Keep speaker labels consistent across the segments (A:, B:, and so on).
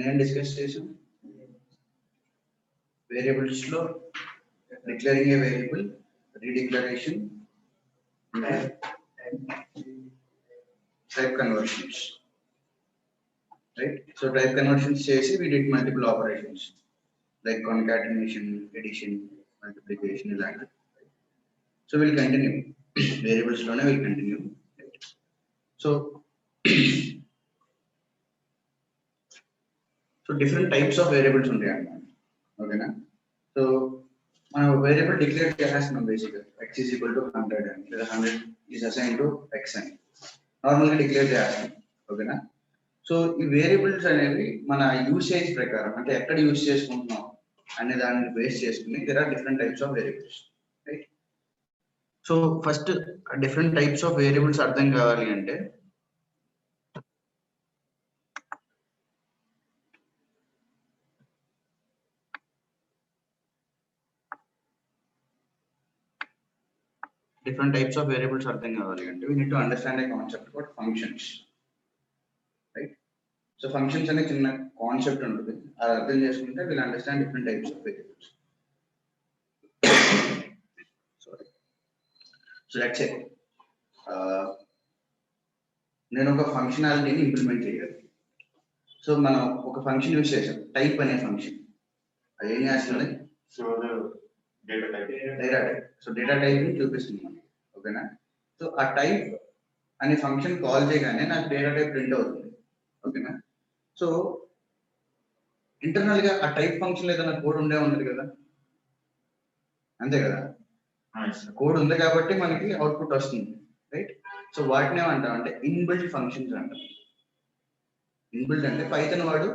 A: నేను డిస్కస్ చేసాం వేరియబుల్స్ లో declaring A variable, రీడిక్లరేషన్, type conversions, right? So type conversions chesi we did multiple operations like concatenation, addition, multiplication, ilanti. So we'll continue variables lone will continue, right? So different types of variables untayi annamata, okay na? So మన variable declare చేసేస్తున్నాం బేసిక్గా x is equal to 100 అని, లేదా 100 is assigned to x అని నార్మల్గా declare చేస్తాం, ఓకేనా? So ఈ వేరియబుల్స్ అనేవి మన యూసేజ్ ప్రకారం అంటే ఎక్కడ యూజ్ చేసుకుంటున్నాం అనే దాన్ని బేస్ చేసుకుని there are different types of variables, right? So first different types of variables అర్థం కావాలి అంటే we need to understand a concept called functions, right? So functions ane chinna concept untundi, adi ardham cheskunte we'll understand different types of variables. Sorry. So let's say నేను ఒక ఫంక్షనాలిటీని implement చేయాలి. So మనం ఒక function use చేసాం, type అనే function. అది ఏం చేస్తుంది? Data type. So data type ని చూపిస్తుంది మనకి, ఓకేనా? సో ఆ టైప్ అనే ఫంక్షన్ కాల్ చేయగానే నాకు డేటా టైప్ ప్రింట్ అవుతుంది, ఓకేనా? సో ఇంటర్నల్ గా ఆ టైప్ ఫంక్షన్ ఏదైనా కోడ్ ఉండే ఉంటుంది కదా, అంతే కదా? కోడ్ ఉంది కాబట్టి మనకి అవుట్పుట్ వస్తుంది, రైట్? సో వాటిని ఏమంటాం అంటే ఇన్బిల్ట్ ఫంక్షన్స్ అంటాం. ఇన్బిల్ట్ అంటే పైథాన్ వాడు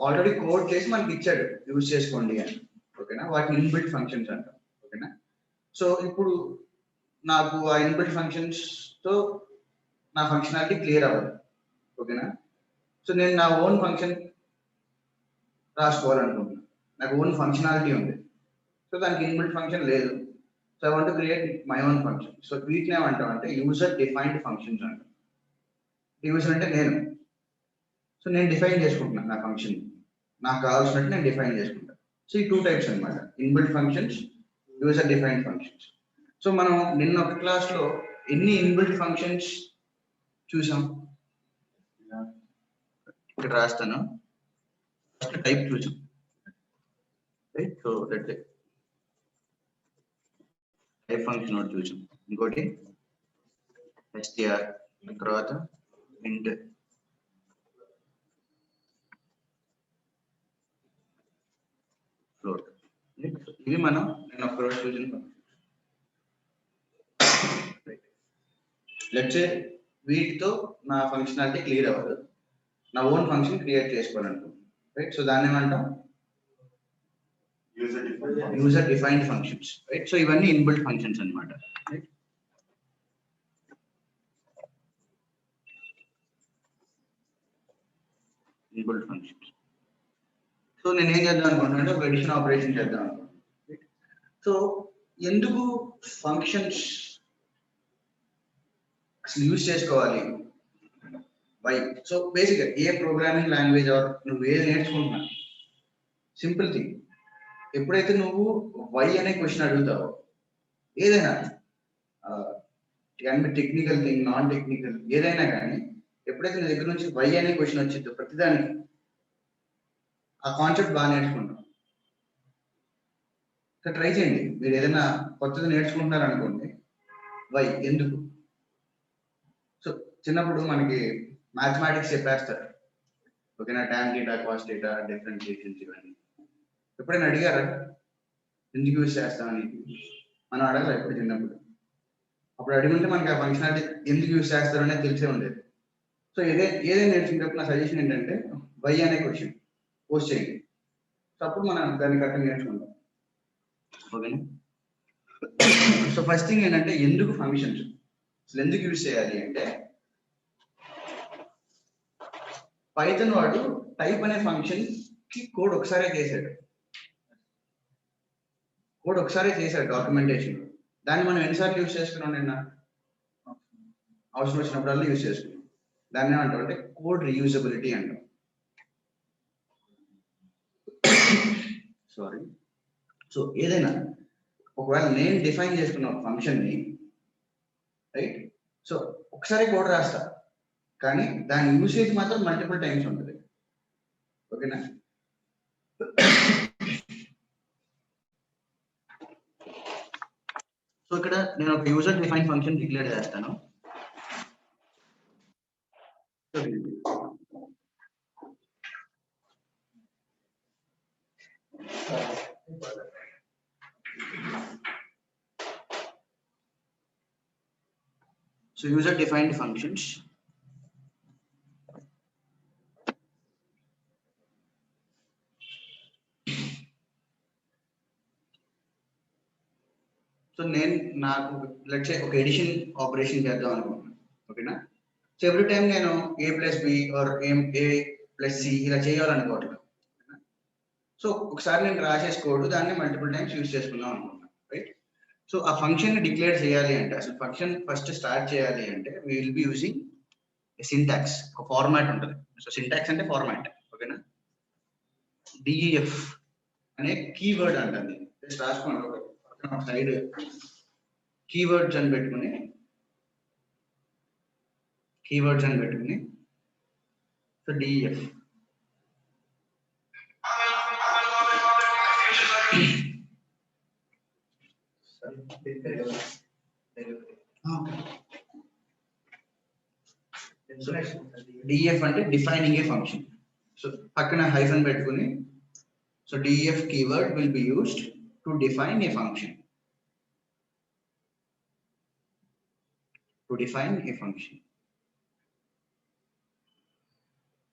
A: ఆల్రెడీ కోడ్ చేసి మనకి ఇచ్చాడు యూజ్ చేసుకోండి అని, ఓకేనా? వాటిని ఇన్బిల్ట్ ఫంక్షన్స్ అంటాం, ఓకేనా? సో ఇప్పుడు నాకు ఆ ఇన్బిల్ట్ ఫంక్షన్స్ తో నా ఫంక్షనాలిటీ క్లియర్ అవ్వాలి, ఓకేనా? సో నేను నా ఓన్ ఫంక్షన్ రాసుకోవాలనుకుంటున్నాను, నాకు ఓన్ ఫంక్షనాలిటీ ఉంది. సో దానికి ఇన్బిల్ట్ ఫంక్షన్ లేదు. So I want to create my own function. So వీటిని ఏమంటాం అంటే యూజర్ డిఫైన్డ్ ఫంక్షన్స్ అంటాం. యూజర్ అంటే నేను. సో నేను డిఫైన్ చేసుకుంటున్నాను నా ఫంక్షన్, నాకు కావాల్సినట్టు నేను డిఫైన్ చేసుకుంటాను. సో ఈ టూ టైప్స్ అనమాట, inbuilt functions, user defined functions. So మనం నిన్న ఒక క్లాస్ లో ఎన్ని ఇన్బిల్ట్ ఫంక్షన్స్ చూసాం? ఇక్కడ రాస్తాను. ఫస్ట్ టైప్ చూసాం, right? So that type function ఒకటి చూసాం, ఇంకోటి str, తర్వాత int, float. ఇవి మనం నేను ఒక రోజు చూసిన. లెట్స్ సే వీటితో నా ఫంక్షనాలిటీ క్లియర్ అవ్వదు, నా ఓన్ ఫంక్షన్ క్రియేట్ చేసుకోవాలనుకుంటున్నాను, రైట్? సో దాన్ని ఏమంటాం? User defined functions, right? So ఇవన్నీ ఇన్బిల్ట్ ఫంక్షన్స్ అన్నమాట, రైట్? Inbuilt functions. సో నేను ఏం చేద్దాం అనుకుంటున్నా అంటే ఒక ఎడిషన్ ఆపరేషన్ చేద్దాం అనుకుంటున్నాను. సో ఎందుకు ఫంక్షన్స్ అసలు యూజ్ చేసుకోవాలి? వై? సో బేసిక్గా ఏ ప్రోగ్రామింగ్ లాంగ్వేజ్ ఆర్ నువ్వు ఏది నేర్చుకుంటున్నా, సింపుల్ థింగ్, ఎప్పుడైతే నువ్వు వై అనే క్వశ్చన్ అడుగుతావో, ఏదైనా టెక్నికల్ థింగ్, నాన్ టెక్నికల్ ఏదైనా కానీ, ఎప్పుడైతే నీ దగ్గర నుంచి వై అనే క్వశ్చన్ వచ్చిందో ప్రతిదానికి ఆ కాన్సెప్ట్ బాగా నేర్చుకుంటాం. ఇక్కడ ట్రై చేయండి, మీరు ఏదైనా కొత్తది నేర్చుకుంటున్నారు అనుకోండి, వై, ఎందుకు. సో చిన్నప్పుడు మనకి మ్యాథమెటిక్స్ చెప్పేస్తారు, ఓకేనా? Tan theta, cos theta, differentiations, ఇవన్నీ ఎప్పుడైనా అడిగారా ఎందుకు యూజ్ చేస్తామని? మనం అడగలేదు ఎప్పుడు చిన్నప్పుడు. అప్పుడు అడిగితే మనకి ఆ ఫంక్షనాలిటీ ఎందుకు యూజ్ చేస్తారు అనేది తెలిసే ఉండేది. సో ఏదైనా నేర్చుకునేటప్పుడు నా సజెషన్ ఏంటంటే వై అనే క్వశ్చన్ పోస్ట్ చేయండి. సో అప్పుడు మనం దాన్ని కరెక్ట్గా నేర్చుకుంటాం, ఓకేనా? సో ఫస్ట్ థింగ్ ఏంటంటే ఎందుకు ఫంక్షన్స్ అసలు ఎందుకు యూజ్ చేయాలి అంటే, పైథాన్ వాడు టైప్ అనే ఫంక్షన్ కి కోడ్ ఒకసారి చేశాడు డాక్యుమెంటేషన్. దాన్ని మనం ఎన్నిసార్లు యూజ్ చేసుకున్నాం? నిన్న అవసరం వచ్చినప్పుడల్లా యూజ్ చేసుకున్నాం. దాన్ని ఏమంటాం అంటే కోడ్ రీయూజబిలిటీ అంటాం, సారీ. సో ఏదైనా ఒకవేళ నేను డిఫైన్ చేసుకున్న ఫంక్షన్ ని, రైట్, సో ఒకసారి కోడ్ రాస్తా, కానీ దాని యూసేజ్ మాత్రం మల్టిపుల్ టైమ్స్ ఉంటుంది. ఓకేనా? సో ఇక్కడ నేను ఒక యూజర్ డిఫైన్ ఫంక్షన్ డిక్లేర్ చేస్తాను. So user defined functions. So నేను నాకు లెట్స్ సే ఒక ఎడిషన్ ఆపరేషన్ చేద్దాం అనుకుంటున్నాను. ఓకేనా? సో ఎవ్రీ టైం నేను a plus b or a plus c ఇలా చేయాలనుకోవట్లేదు. సో ఒకసారి నేను రాసేసి కోడ్ దాన్ని మల్టిపుల్ టైమ్స్ యూజ్ చేసుకుందాం అనుకుంటున్నాను, రైట్? సో ఆ ఫంక్షన్ ని డిక్లేర్ చేయాలి అంటే, అసలు ఫంక్షన్ ఫస్ట్ స్టార్ట్ చేయాలి అంటే we will be using syntax. ఒక ఫార్మాట్ ఉంటుంది. సో సింటాక్స్ అంటే ఫార్మాట్. ఓకేనా? డిఈఎఫ్ అనే కీవర్డ్ అంటుంది. జస్ట్ రాసుకోండి ఒక సైడ్ కీవర్డ్స్ అని పెట్టుకుని సో డిఈఎఫ్ డిఎఫ్ అంటే డిఫైనింగ్ ఏ ఫంక్షన్. సో పక్కన హైఫన్ పెట్టుకుని so DF keyword will be used to define a function.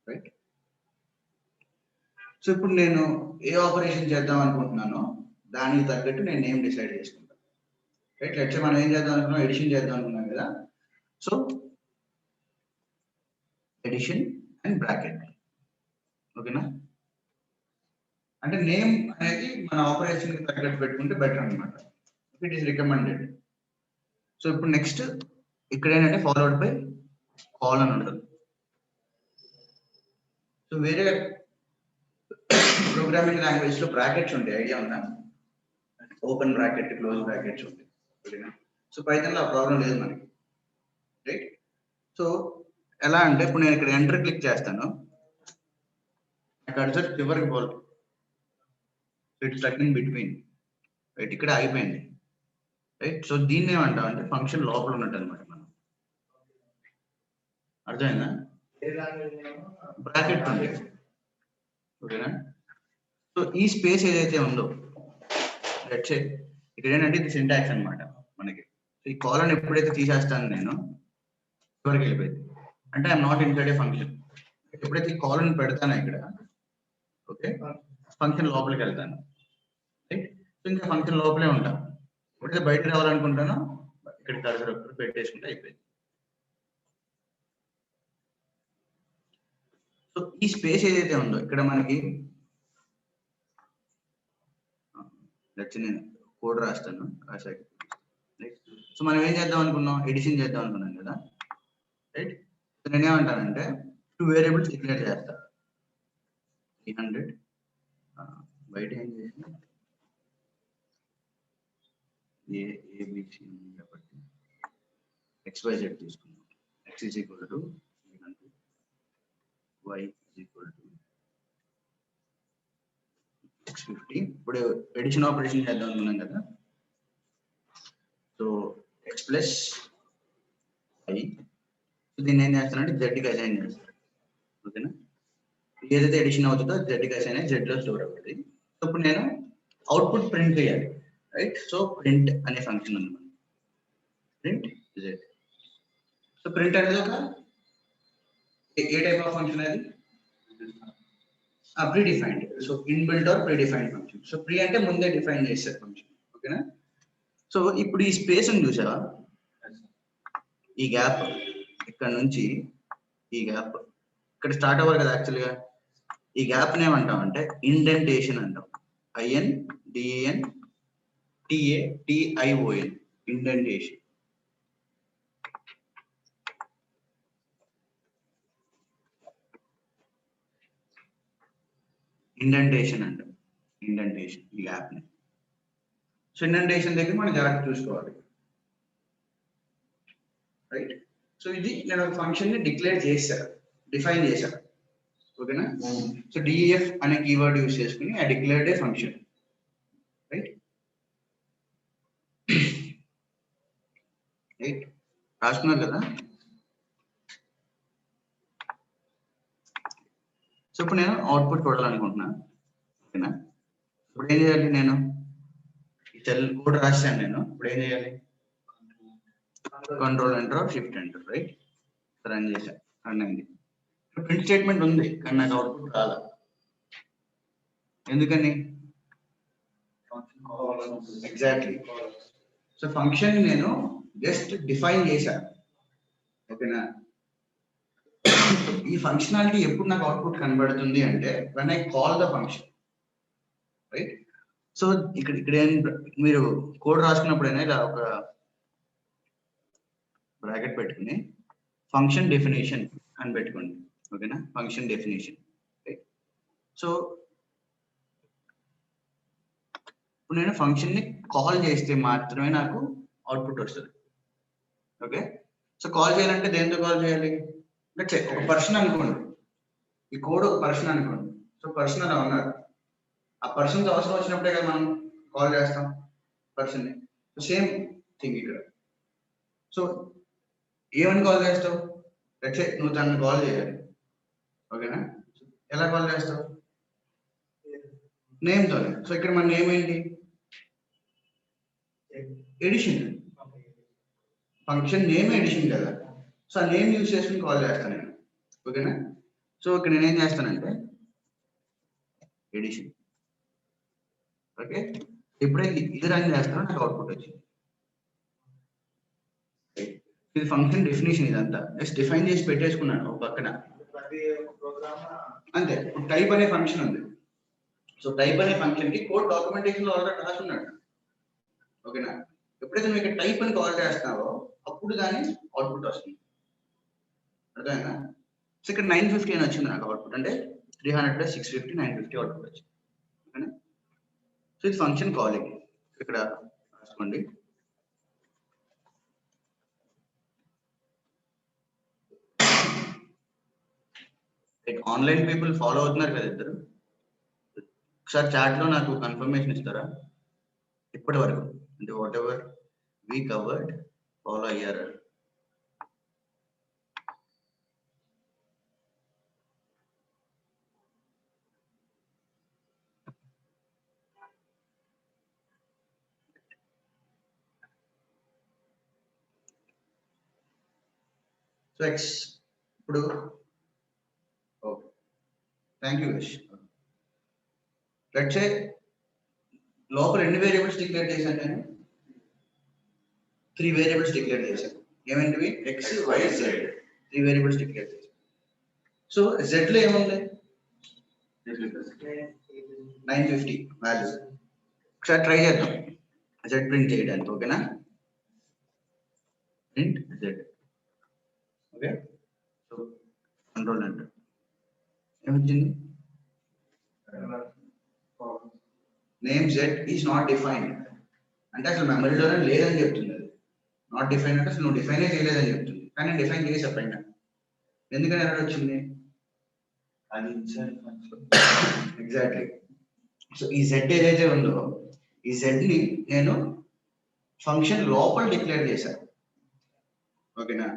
A: Right? So ఇప్పుడు నేను ఏ ఆపరేషన్ చేద్దాం అనుకుంటున్నానో దానికి తగ్గట్టు నేను నేమ్ డిసైడ్ చేసుకుంటాను. రైట్? లెట్స్ మనం ఏం చేద్దాం అనుకున్నాం, ఎడిషన్ చేద్దాం అనుకున్నాం కదా. So addition and bracket. ఓకేనా? అంటే నేమ్ అనేది మన ఆపరేషన్ కి తగ్గట్టు పెట్టుకుంటే బెటర్ అనమాట. It is recommended. సో ఇప్పుడు నెక్స్ట్ ఇక్కడ ఏంటంటే ఫాలోడ్ బై కాల్ అని ఉంటుంది. సో వేరే ప్రోగ్రామింగ్ లాంగ్వేజ్ లో బ్రాకెట్స్ ఉంటాయి, ఐడియా ఉందా? ఓపెన్ బ్రాకెట్, క్లోజ్ బ్రాకెట్స్ ఉంటాయి. ఓకేనా? సో పైథాన్ లో ఆ ప్రాబ్లం లేదు మనకి, రైట్? సో ఎలా అంటే ఇప్పుడు నేను ఇక్కడ ఎంటర్ క్లిక్ చేస్తాను, కర్సర్ చివరికి పోవాలి, it's stuck in between, right? ఇక్కడ ఆగిపోయింది, రైట్? సో దీన్ని ఏమంటాం అంటే ఫంక్షన్ లోపల ఉన్నట్టు అనమాట. మనం అర్థమైందా? బ్రాకెట్ ఉంది. ఓకేనా? సో ఈ స్పేస్ ఏదైతే ఉందో లెట్స్ సే ఇక్కడ ఏంటంటే ఇది సింటాక్స్ అనమాట మనకి. సో ఈ కాలన్ ఎప్పుడైతే తీసేస్తాను నేను చివరికి వెళ్ళిపోయింది అంటే I'm not inside A function. ఎప్పుడైతే ఈ కాలన్ పెడతానో ఇక్కడ, ఓకే, ఫంక్షన్ లోపలికి వెళ్తాను, రైట్? సో ఇంకా ఫంక్షన్ లోపలే ఉంటాను. ఎప్పుడైతే బయటకు రావాలనుకుంటానో ఇక్కడ కర్సర్ పెట్టేసుకుంటే అయిపోయింది. సో ఈ స్పేస్ ఏదైతే ఉందో ఇక్కడ మనకి నేను కోడ్ రాస్తాను, రాశాక సో మనం ఏం చేద్దాం అనుకున్నాం, ఎడిషన్ చేద్దాం అనుకున్నాం కదా, రైట్? సో నేనేమంటానంటే 2 వేరియబుల్స్ డిక్లేర్ చేస్తా. 300 బయట ఏం చేసిన ఏబిసి కాబట్టి XYZ తీసుకున్నాం. X is equal to 300, Y is equal to 650. ఇప్పుడు ఎడిషన్ ఆపరేషన్ చేద్దాం అనుకున్నాం కదా. సో X ప్లస్ Y, దీన్ని ఏం చేస్తానంటే Z కి అసైన్ చేస్తాను. ఓకేనా? ఏదైతే ఎడిషన్ అవుతుందో Z కి అసైన్ అయ్యి Z లో స్టోర్ అవుతుంది. సో ఇప్పుడు నేను అవుట్పుట్ ప్రింట్ చేయాలి, రైట్? సో ప్రింట్ అనే ఫంక్షన్ ఉంది మనకి, ప్రింట్ Z. సో ప్రింట్ అనేది ఒక ఏ టైప్ ఆఫ్ ఫంక్షన్ అది? Predefined. So inbuilt or predefined function. So pre అంటే ముందే డిఫైన్ చేసే ఫంక్షన్. ఓకేనా? సో ఇప్పుడు ఈ స్పేస్ ని చూసావా, ఈ గ్యాప్ ఇక్కడ నుంచి ఈ గ్యాప్ ఇక్కడ స్టార్ట్ అవ్వాలి కదా. యాక్చువల్గా ఈ గ్యాప్ ఏమంటాం అంటే ఇండెంటేషన్ అంటాం. INDEN TATION, indentation. ఇండెంటేషన్ అంటాం. ఇండెంటేషన్ ఈ గ్యాప్ ని. సో ఇండెంటేషన్ దగ్గర మనం జాగ్రత్త చూసుకోవాలి, రైట్. సో ఇది నేను ఒక ఫంక్షన్ ని డిఫైన్ చేశాను, ఓకేనా. సో డిఎఫ్ అనే కీవర్డ్ యూస్ చేసుకుని I declared a function, right. Right, రాసుకున్నారు కదా. సో ఇప్పుడు నేను అవుట్పుట్ చూడాలనుకుంటున్నాను, ఓకేనా. ఇప్పుడు ఏం చేయాలి, నేను ఈ సెల్ కోడ్ రాశాను, నేను ఇప్పుడు ఏం చేయాలి, control enter shift enter, right. Run చేశాను, రన్ అయింది. ప్రింట్ స్టేట్మెంట్ ఉంది కానీ నాకు అవుట్పుట్ రాలా, ఎందుకని? ఎగ్జాక్ట్లీ. సో ఫంక్షన్ నేను జస్ట్ డిఫైన్ చేశాను, ఓకేనా. ఈ ఫంక్షనాలిటీ ఎప్పుడు నాకు అవుట్పుట్ కనబడుతుంది అంటే when I call the function, right. So ఇక్కడ మీరు కోడ్ రాసుకున్నప్పుడైనా ఇలా ఒక బ్రాకెట్ పెట్టుకుని ఫంక్షన్ డెఫినేషన్ అని పెట్టుకోండి, ఓకేనా. Function definition, right. సో ఇప్పుడు నేను ఫంక్షన్ ని కాల్ చేస్తే మాత్రమే నాకు అవుట్పుట్ వస్తుంది, ఓకే. సో కాల్ చేయాలంటే దేంతో కాల్ చేయాలి, ఒక పర్సన్ అనుకోండి, ఈ కోడ్ ఒక పర్సన్ అనుకోండి. సో పర్సన్ అలా ఉన్నారు, ఆ పర్సన్తో అవసరం వచ్చినప్పుడే కదా మనం కాల్ చేస్తాం పర్సన్ ని. సో సేమ్ థింగ్ ఇక్కడ. సో ఏమని కాల్ చేస్తావు, నువ్వు తనని కాల్ చేయాలి, ఓకేనా. ఎలా కాల్ చేస్తావు, నేమ్తోనే. సో ఇక్కడ మన నేమ్ ఏంటి, ఎడిషన్, ఫంక్షన్ నేమ్ ఎడిషన్ కదా. సో ఆ నేమ్ యూజ్ చేసుకుని కాల్ చేస్తాను నేను, ఓకేనా. సో ఇక్కడ నేనేం చేస్తానంటే ఎడిషన్, ఓకే. ఎప్పుడైతే ఇది రన్ చేస్తానో నాకు అవుట్పుట్ వచ్చింది. ఇది ఫంక్షన్ డెఫినేషన్, ఇదంతా జస్ట్ డిఫైన్ చేసి పెట్టేసుకున్నాను ఒక పక్కన, అంతే. ఇప్పుడు టైప్ అనే ఫంక్షన్ ఉంది. సో టైప్ అనే ఫంక్షన్ కి కోడ్ డాక్యుమెంటేషన్ లో ఆల్రెడీ రాసున్నాడు, ఓకేనా. ఎప్పుడైతే నువ్వు ఇక్కడ టైప్ అని కాల్ చేస్తున్నావో అప్పుడు దాని అవుట్పుట్ వస్తుంది, అర్థమైందా. సో ఇక్కడ 950 అని వచ్చింది నాకు అవుట్పుట్, అంటే 300 + 650 950 అవుట్పుట్ వచ్చింది, ఓకేనా. సో ఇది ఫంక్షన్ కాలింగ్, ఇక్కడ రాసుకోండి. ఆన్లైన్ పీపుల్ ఫాలో అవుతున్నారు కదా ఇద్దరు, ఒకసారి చాట్ లో నాకు కన్ఫర్మేషన్ ఇస్తారా ఇప్పటి వరకు, అంటే whatever we covered follow అయ్యారు. సో ఇప్పుడు okay, thank you wish. Let's say లోపల ఎన్ని వేరియబుల్స్ డిక్లేర్ చేశాను నేను, 3 వేరియబుల్స్ డిక్లేర్ చేశాను. ఏమేంటివి, X Y Z, 3 variables declare చేశాను. సో జెడ్ లో ఏముంది, 950 వాల్యూ. ఒకసారి ట్రై చేద్దాం జెడ్ ప్రింట్ చేయడానికి, ఓకేనా. Print Z, okay. So control enter, ఏమొచ్చింది, name Z is not defined, అంటే అసలు మెమరీలోనే లేదని చెప్తుంది. అది నాట్ డిఫైన్ అంటే అసలు నువ్వు డిఫైనే చేయలేదని చెప్తుంది, కానీ నేను డిఫైన్ చేసి చెప్పండి, ఎందుకని ఎర్రర్ వచ్చింది, అది ఎగ్జాక్ట్లీ. సో ఈ జెడ్ ఏదైతే ఉందో ఈ జెడ్ ని నేను ఫంక్షన్ లోపల డిక్లేర్ చేశాను, ఓకేనా.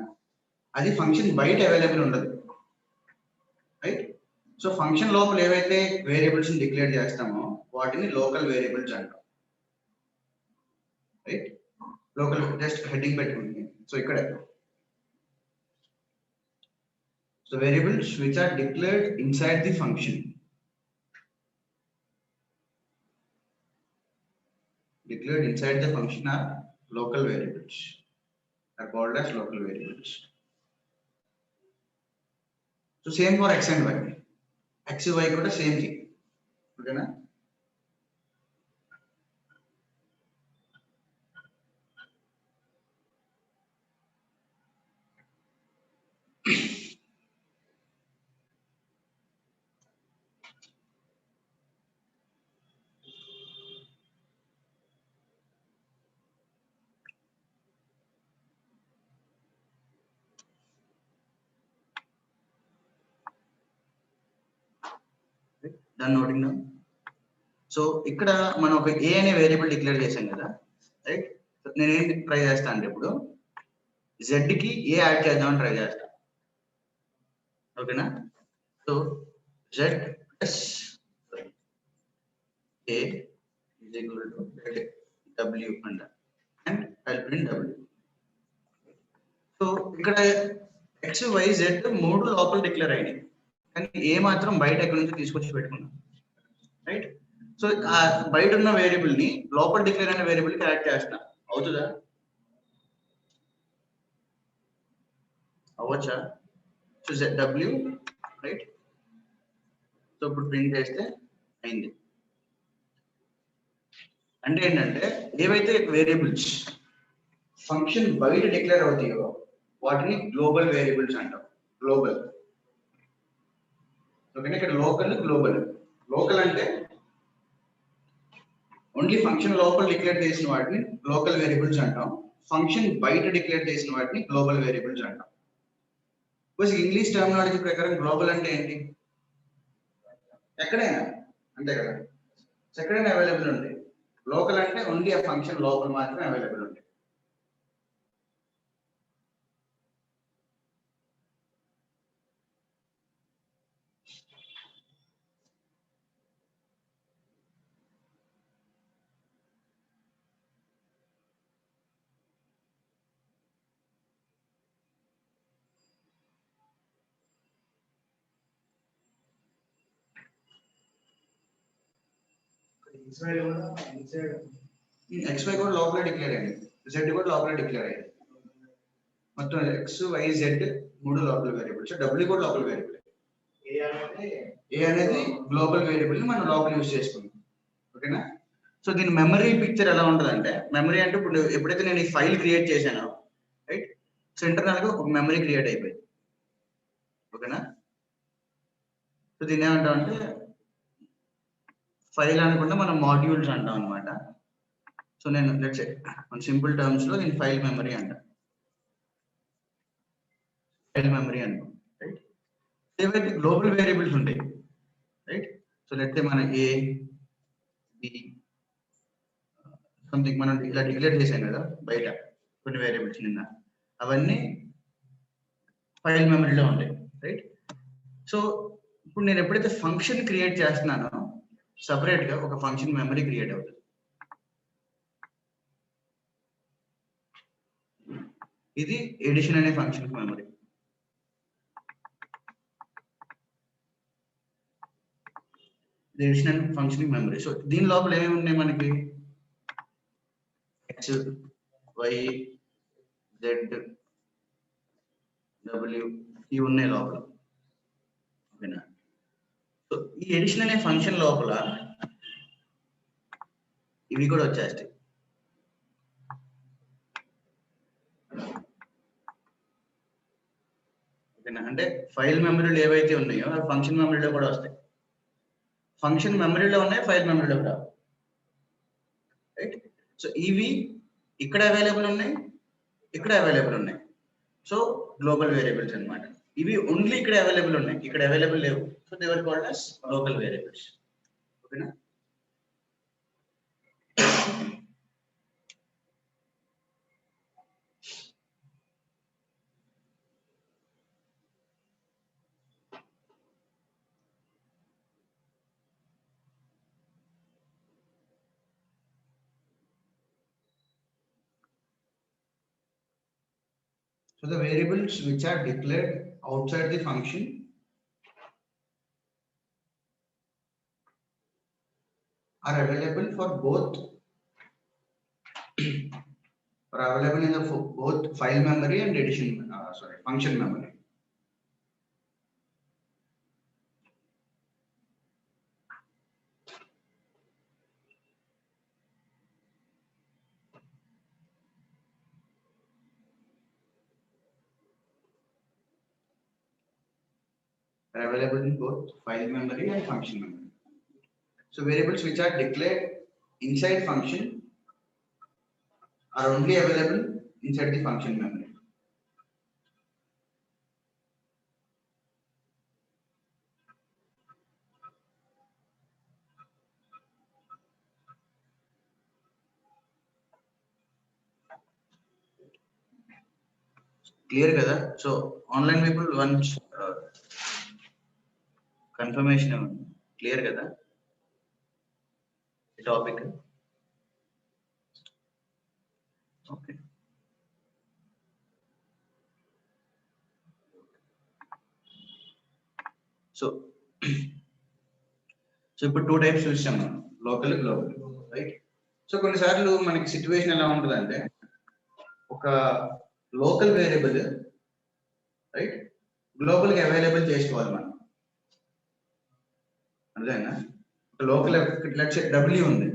A: అది ఫంక్షన్ బయట అవైలబుల్ ఉండదు, రైట్. సో ఫంక్షన్ లోపల ఏవైతే వేరియబుల్స్ ని డిక్లేర్ చేస్తామో వాటిని లోకల్ వేరియబుల్స్ అంటాం, రైట్. లోకల్ జస్ట్ హెడ్డింగ్ పెట్టుకుంటుంది. సో ఇక్కడ so variables which are declared inside the function, declared inside the function are local variables, are called as local variables. So same for x and y, x y కూడా same thing, ఓకేనా. దాన్ని noting down. So ఇక్కడ మనం ఒక ఏ అనే variable declare చేసాం కదా, right. నేనేం ట్రై చేస్తాను అంటే ఇప్పుడు z కి ఏ యాడ్ చేద్దామని ట్రై చేస్తాను, ఓకేనా. So z plus a is equal to w and I'll print w. So ఇక్కడ x y z మూడు లోపల డిక్లేర్ అయినాయి, కానీ ఏ మాత్రం బయట ఎక్కడి నుంచి తీసుకొచ్చి పెట్టుకున్నాం, రైట్. సో ఆ బయట ఉన్న వేరియబుల్ ని లోపల డిక్లేర్ అయిన వేరియబుల్ కి యాడ్ చేస్తా, అవుతుందా? అవ్వచ్చా? So w, right. సో ఇప్పుడు ప్రింట్ చేస్తే అయింది. అంటే ఏంటంటే ఏవైతే వేరియబుల్స్ ఫంక్షన్ బయట డిక్లేర్ అవుతాయో వాటిని గ్లోబల్ వేరియబుల్స్ అంటాం. గ్లోబల్, ఓకేనా. ఇక్కడ లోకల్, గ్లోబల్. లోకల్ అంటే ఓన్లీ ఫంక్షన్ లోపల డిక్లేర్ చేసిన వాటిని లోకల్ వేరియబుల్స్ అంటాం. ఫంక్షన్ బయట డిక్లేర్ చేసిన వాటిని గ్లోబల్ వేరియబుల్స్ అంటాం. ఇంగ్లీష్ టర్మినాలజీ ప్రకారం గ్లోబల్ అంటే ఏంటి? ఎక్కడైనా, అంతే కదా, ఎక్కడైనా అవైలబుల్ ఉంది. లోకల్ అంటే ఓన్లీ ఆ ఫంక్షన్ లోపల మాత్రమే అవైలబుల్ ఉంది. XY కూడా లోపల డిక్లేర్ అయ్యింది, Z కూడా లోపల డిక్లేర్ అయ్యింది. మొత్తం x y z మూడు లోపల వేరియబుల్స్, W కూడా లోపల వేరియబుల్. ఏ అనేది గ్లోబల్ వేరియబుల్ ని మనం లోపల యూజ్ చేసుకున్నాం, ఓకేనా. సో దీని మెమరీ పిక్చర్ ఎలా ఉంటుందంటే, మెమరీ అంటే ఇప్పుడు ఎప్పుడైతే నేను ఈ ఫైల్ క్రియేట్ చేశానో, రైట్, సో ఇంటర్నల్ గా ఒక మెమరీ క్రియేట్ అయిపోయింది, ఓకేనా. సో దీన్ని ఏమంటాం అంటే ఫైల్ అనుకుంటే మనం మాడ్యూల్స్ అంటాం అనమాట. సో నేను లెట్స్ సే మన సింపుల్ టర్మ్స్ లో దీని ఫైల్ మెమరీ అంట, ఫైల్ మెమరీ అనుకో, రైట్. ఏవైతే గ్లోబల్ వేరియబుల్స్ ఉంటాయి, రైట్. సో లెట్స్ సే మన ఏ బి సంథింగ్ మనం ఇలా డిక్లేర్ చేసాం కదా బయట కొన్ని వేరియబుల్స్ నిన్న, అవన్నీ ఫైల్ మెమరీలో ఉంటాయి, రైట్. సో ఇప్పుడు నేను ఎప్పుడైతే ఫంక్షన్ క్రియేట్ చేస్తున్నానో సపరేట్ గా ఒక ఫంక్షన్ మెమరీ క్రియేట్ అవుతుంది. ఇది ఎడిషన్ అనే ఫంక్షన్ మెమరీ. ఎడిషన్ అనే ఫంక్షన్ మెమరీ. సో దీని లోపల ఏమి ఉన్నాయి మనకి? x y z w ఇవి ఉన్నాయి లోపల, ఓకేనా. సో ఈ ఎడిషన్ అనే ఫంక్షన్ లోపల ఇవి కూడా వచ్చేస్తాయి, ఓకేనా. అంటే ఫైల్ మెమరీలు ఏవైతే ఉన్నాయో అవి ఫంక్షన్ మెమరీలో కూడా వస్తాయి. ఫంక్షన్ మెమరీలో ఉన్నాయి, ఫైల్ మెమరీలో కూడా, రైట్. సో ఇవి ఇక్కడ అవైలబుల్ ఉన్నాయి, ఇక్కడ అవైలబుల్ ఉన్నాయి. సో గ్లోబల్ వేరియబుల్స్ అన్నమాట. ఇవి ఓన్లీ ఇక్కడ అవైలబుల్ ఉన్నాయి, ఇక్కడ అవైలబుల్ లేవు. So they were called as local variables, ఓకేనా. So the variables which are declared outside the function are available for both are available in the both file memory and edition function memory. Are available in both file memory and function memory. So variables which are declared inside function are only available inside the function memory. Clear కదా? So online people once confirmation clear కదా ఈ topic? Okay. So ఇప్పుడు 2 types చూసాం మనం, local, global, right? So కొన్నిసార్లు మనకి situation ఎలా ఉంటుందంటే, ఒక లోకల్ వేరియబుల్ రైట్ గ్లోబల్ కి అవైలబుల్ చేసుకోవాలి మనం. అర్థమైనా? ఒక లోకల్ లెట్స్ సే W ఉంది.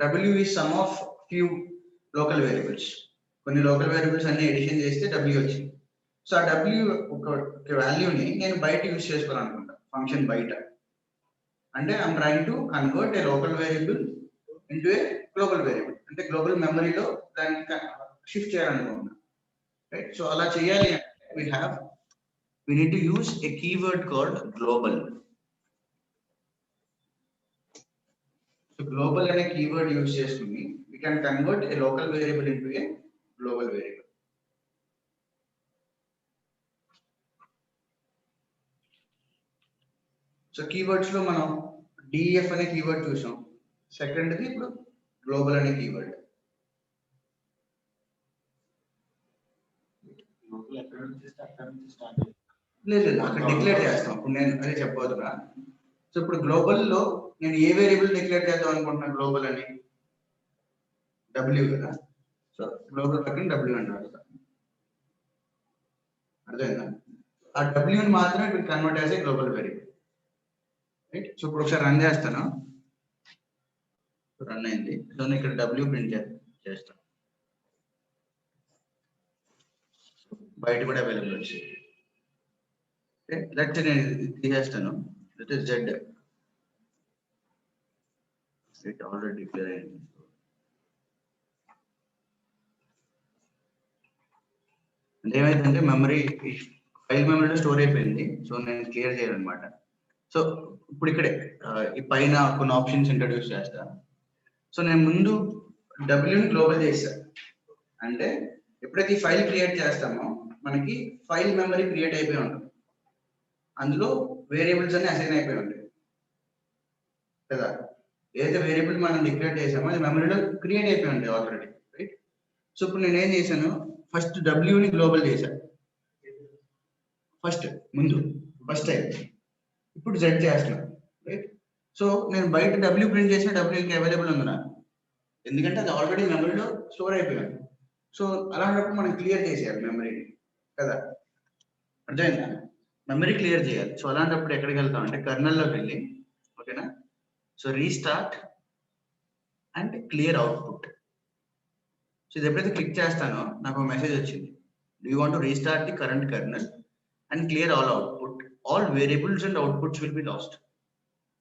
A: W is sum of few local variables. కొన్ని లోకల్ వేరియబుల్స్ అన్ని ఎడిషన్ చేస్తే W వచ్చింది. సో ఆ W ఒక వాల్యూని నేను బయట యూజ్ చేసుకోవాలనుకుంటా, ఫంక్షన్ బయట. అంటే I'm trying to convert A local variable into a global variable. అంటే గ్లోబల్ మెమరీలో దాన్ని షిఫ్ట్ చేయాలనుకుంటున్నా, రైట్? సో అలా చేయాలి అంటే we need to use a keyword called global. So global అనే keyword యూజ్ చేసుకుని we can convert a local variable into a global variable. So keywords లో మనం DEF అనే కీవర్డ్ చూసాం. సెకండ్ది ఇప్పుడు గ్లోబల్ అనే కీవర్డ్. లేదు అక్కడ డిక్లేర్ చేస్తాం. ఇప్పుడు నేను అదే చెప్పబోతున్నా. సో ఇప్పుడు గ్లోబల్ లో నేను ఏ వేరియబుల్ డిక్లేర్ చేద్దాం అనుకుంటున్నా గ్లోబల్ అని? W కదా. సో గ్లోబల్ పక్కన W అంటారు. అర్థమైందా? ఆ W ని మాత్రమే ఇప్పుడు convert as a global variable, right? So ఇప్పుడు ఒకసారి రన్ చేస్తాను. రన్ అయింది. సో నేను ఇక్కడ W ప్రింట్ చేస్తాను. బయట కూడా అవైలబుల్ వచ్చింది. లెట్ నేను తీసేస్తాను. That is Z. It already declare అయింది. అంటే ఏమైందంటే ఫైల్ మెమరీలో స్టోర్ అయిపోయింది. సో నేను క్లియర్ చేయాలన్నమాట. సో ఇప్పుడు ఇక్కడే ఈ పైన కొన్ని ఆప్షన్స్ ఇంట్రడ్యూస్ చేస్తాను. సో నేను ముందు డబ్ల్యూని గ్లోబల్ చేస్తాను. అంటే ఎప్పుడైతే ఈ ఫైల్ క్రియేట్ చేస్తామో మనకి ఫైల్ మెమరీ క్రియేట్ అయిపోయి ఉంటుంది. అందులో వేరియబుల్స్ అన్ని అసైన్ అయిపోయి ఉంటాయి కదా. ఏదైతే వేరియబుల్ మనం డిక్లేర్ చేసామో అది మెమరీలో క్రియేట్ అయిపోయి ఉంటాయి ఆల్రెడీ, రైట్? సో ఇప్పుడు నేను ఏం చేశాను, ఫస్ట్ డబ్ల్యూని గ్లోబల్ చేశాను. First time. ఇప్పుడు Z చేస్తున్నాను, రైట్? సో నేను బయట W ప్రింట్ చేసిన డబ్ల్యూకి అవైలబుల్ ఉంది నాకు, ఎందుకంటే అది ఆల్రెడీ మెమరీలో స్టోర్ అయిపోయింది. సో అలాంటప్పుడు మనం క్లియర్ చేసేయాలి మెమరీని కదా. అర్థమైందా? మెమరీ క్లియర్ చేయాలి. సో అలాంటప్పుడు ఎక్కడికి వెళ్తాం అంటే కర్నల్లోకి వెళ్ళి, ఓకేనా? So restart and clear output. So ఇది ఎప్పుడైతే క్లిక్ చేస్తానో నాకు ఒక మెసేజ్ వచ్చింది, do you want to restart the current colonel and clear all output, all variables and outputs will be last.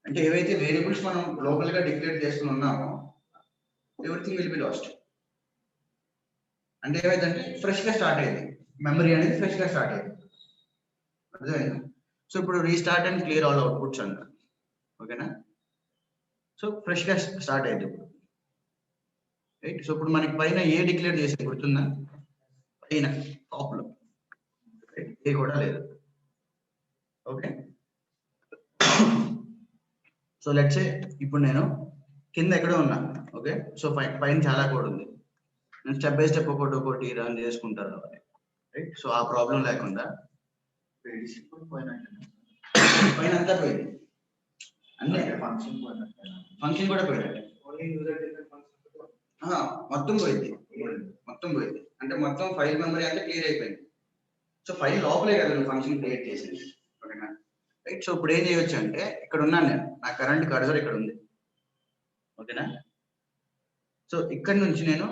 A: అంటే ఏవైతే వేరియబుల్స్ మనం గ్లోబల్ గా డిక్లేర్ చేసుకుని ఉన్నామో ఎవ్రీథింగ్ విల్ బి లాస్ట్. అంటే ఏమైందంటే ఫ్రెష్ గా స్టార్ట్ అయ్యింది, మెమరీ అనేది ఫ్రెష్ గా స్టార్ట్ అయ్యింది. అర్థమైందా? సో ఇప్పుడు restart and clear all outputs అంటారు, ఓకేనా? సో ఫ్రెష్ గా స్టార్ట్ అయ్యింది ఇప్పుడు, రైట్? సో ఇప్పుడు మనకి పైన ఏ డిక్లేర్ చేసి గుర్తుందా? పైన టాప్ లో ఏ కూడా లేదు, ఓకే? సో లెట్స్ సే ఇప్పుడు నేను కింద ఎక్కడో ఉన్నా, ఓకే? సో పైన చాలా కోడ్ ఉంది. నేను స్టెప్ బై స్టెప్ ఒకటి రన్ చేసుకుంటాను, రైట్? సో ఆ ప్రాబ్లం లేకుండా పైన అంతా పోయింది, అన్ని ఫంక్షన్ కూడా పోయినట్టు, మొత్తం పోయింది. అంటే మొత్తం ఫైల్ మెమరీ అంతా క్లియర్ అయిపోయింది. సో ఫైల్ లోపలే కదా నువ్వు ఫంక్షన్ క్రియేట్ చేసింది, ఓకేనా? రైట్? సో ఇప్పుడు ఏం చేయొచ్చు అంటే ఇక్కడ ఉన్నాను నేను, నా కరెంట్ కర్సర్ ఇక్కడ ఉంది, ఓకేనా? సో ఇక్కడ నుంచి నేను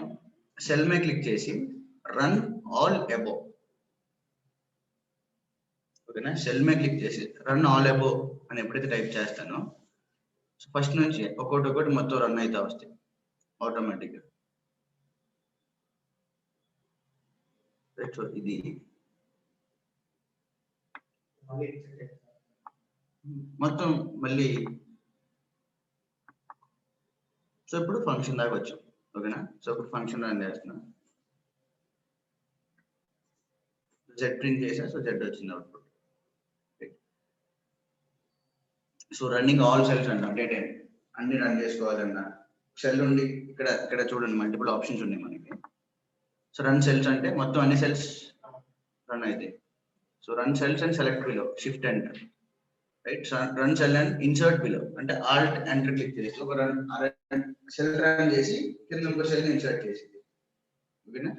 A: సెల్ మీద క్లిక్ చేసి రన్ ఆల్ అబోవ్, ఓకేనా? సెల్ మీద క్లిక్ చేసి రన్ ఆల్ అబోవ్ అని ఎప్పుడైతే టైప్ చేస్తానో ఫస్ట్ నుంచి ఒక్కొక్కటి మొత్తం రన్ అయితే వస్తాయి ఆటోమేటిక్గా. రైట్? సో ఇది మొత్తం మళ్ళీ, సో ఇప్పుడు ఫంక్షన్ దాకా వచ్చాం, ఓకేనా? సో ఇప్పుడు ఫంక్షన్ రన్ చేస్తున్నాం. జెడ్ ప్రింట్ చేసా, సో జెడ్ వచ్చింది output. So running all cells అంటాం, డేటా అన్ని రన్ చేసుకోవాలన్నా సెల్ ఉండి ఇక్కడ చూడండి మల్టిపుల్ ఆప్షన్స్ ఉన్నాయి మనకి. సో రన్ సెల్స్ అంటే మొత్తం అన్ని సెల్స్ రన్ అయితే. So run cells and select below, shift enter, right. Run cell and insert below అంటే ఆల్ట్ ఎంటర్ క్లిక్ చేసి ఒక సెల్ రన్ చేసి కింద ఇంకో సెల్ ఇన్సర్ట్ చేసింది, ఓకేనా.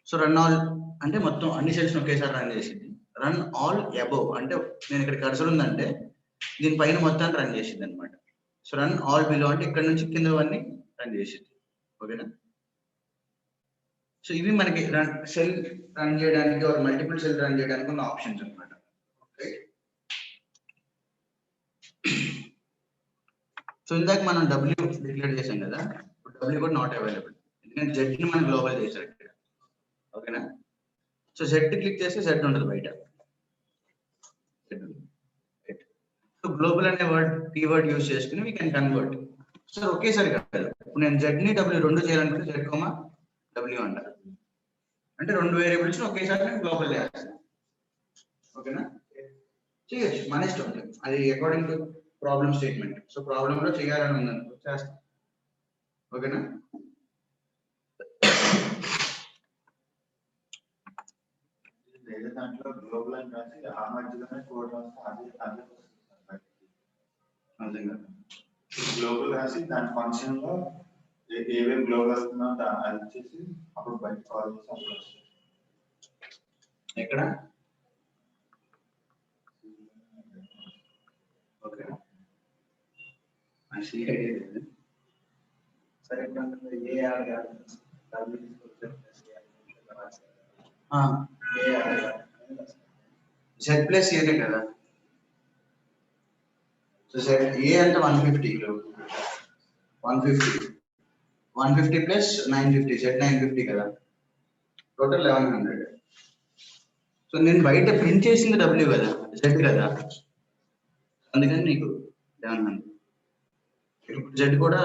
A: సో రన్ ఆల్ అంటే మొత్తం అన్ని సెల్స్ ఒకేసారి రన్ చేసింది. రన్ ఆల్ అబోవ్ అంటే నేను ఇక్కడ కర్సర్ ఉందంటే దీనిపైన మొత్తాన్ని రన్ చేసింది అనమాట. సో రన్ ఆల్ బిలో అంటే ఇక్కడ నుంచి కిందవన్నీ రన్ చేసింది, ఓకేనా. సో ఇవి మనకి సెల్ రన్ చేయడానికి మల్టిపుల్ సెల్ రన్ చేయడానికి ఉన్న ఆప్షన్స్ అనమాట. సో ఇందాక మనం డబ్ల్యూ డిక్లేర్ చేసాం కదా, డబ్ల్యూ కూడా నాట్ అవైలబుల్ ఎందుకంటే జెడ్ ని మనం గ్లోబల్ చేశారు ఇక్కడ, ఓకేనా. సో జెడ్ క్లిక్ చేస్తే జెడ్ ఉండదు బయట. సో గ్లోబల్ అనే కీవర్డ్ యూజ్ చేసుకుని వీ కెన్ కన్వర్ట్. సో ఒకేసారి కాదు, ఇప్పుడు నేను జెడ్ ని డబ్ల్యూ రెండు చేయాలనుకుంటే జెడ్ కోమా డబ్ల్యూ అంటారు, అంటే రెండు వేరియబుల్స్ ఒకేసారి నేను గ్లోబల్ చేస్తాను, ఓకేనా. చేయొచ్చు, మన ఇష్టం, అది according to problem statement. So problem లో చేయాలని ఉందనుకో చేస్తాం, ఓకేనా.
B: దాంట్లో గ్లోబల్ అని రాసి ఆ మధ్యలోనే కోడ్ రాస్తే అదే
A: అంతేగా.
B: గ్లోబల్ రాసి దాని ఫంక్షన్ లో ఏవేవి గ్లోబల్ వస్తుందో అది చేసి అప్పుడు బయట కాల్ చేసి అప్పుడు వస్తుంది.
A: ఎక్కడ ఓకే
B: సరే
A: జెడ్ ప్లస్ ఏనే కదా. సో జెడ్ ఏ అంటే 150 150 ప్లస్ 950 జెడ్ 950 కదా, టోటల్ 1100. సో నేను బయట ప్రింట్ చేసింది డబ్ల్యూ కదా, జెడ్ కదా, అందుకని నీకు 1100. ఇప్పుడు జెడ్ కూడా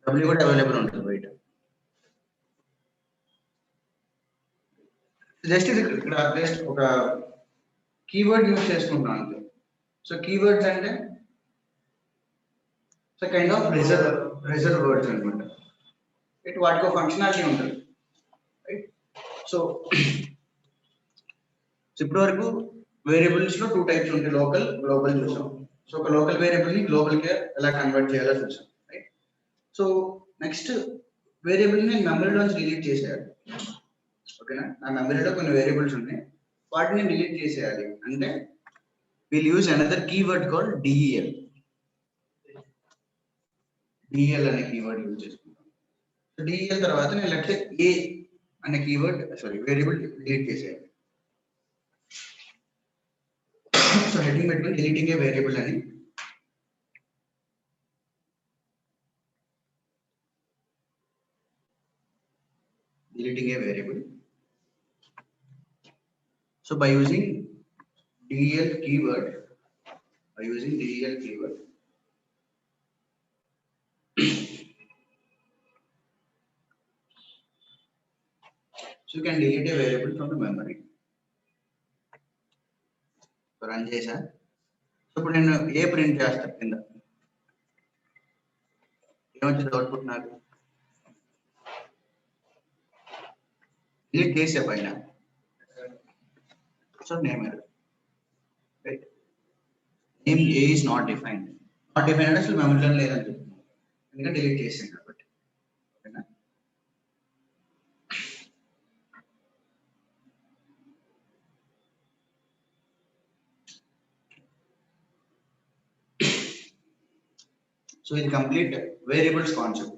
A: డబ్ల్యూ కూడా అవైలబుల్ ఉంటుంది బయట. జస్ట్ ఇక్కడ జస్ట్ ఒక కీవర్డ్ యూజ్ చేసుకుంటాం అంతే. సో కీవర్డ్స్ అంటే so kind of reserve words అనమాట. ఇటు వాటికి ఫంక్షనాలిటీ ఉంటుంది, రైట్. సో ఇప్పటి వరకు వేరియబుల్స్ లో 2 టైప్స్ ఉంటాయి, లోకల్ గ్లోబల్ చూసాం. సో ఒక లోకల్ వేరియబుల్ ని గ్లోబల్ గా ఎలా కన్వర్ట్ చేయాలో చూసాం, రైట్. సో నెక్స్ట్ వేరియబుల్ ని మెమరీలోంచి డిలీట్ చేసేయాలి, ఓకేనా. నా మెమరీలో కొన్ని వేరియబుల్స్ ఉన్నాయి, వాటిని డిలీట్ చేసేయాలి అంటే will use another keyword called DEL. DL అనే కీవర్డ్ యూజ్ చేసుకుంటాం. డిఎల్ తర్వాత నేను లెట్ ఏ అనే కీవర్డ్ వేరియబుల్ డిలీట్ చేసేయాలి. సో హెడ్డింగ్ పెట్టుకుని డిలీటింగ్ ఏ వేరియబుల్ అని deleting A variable. So by using del keyword, so you can delete a variable from the memory. So run చేసా. So ఇప్పుడు నేను ఏ ప్రింట్ చేస్తాను కింద ఏమొచ్చింది అవుట్పుట్ నాకు డిలీట్ చేసే పైన. So name error, right. Name A is not defined అంటే అసలు మెమరీలో లేదని చెప్తున్నాను ఎందుకంటే డిలీట్ చేసాను కాబట్టి, ఓకేనా. సో ఇది complete variables concept,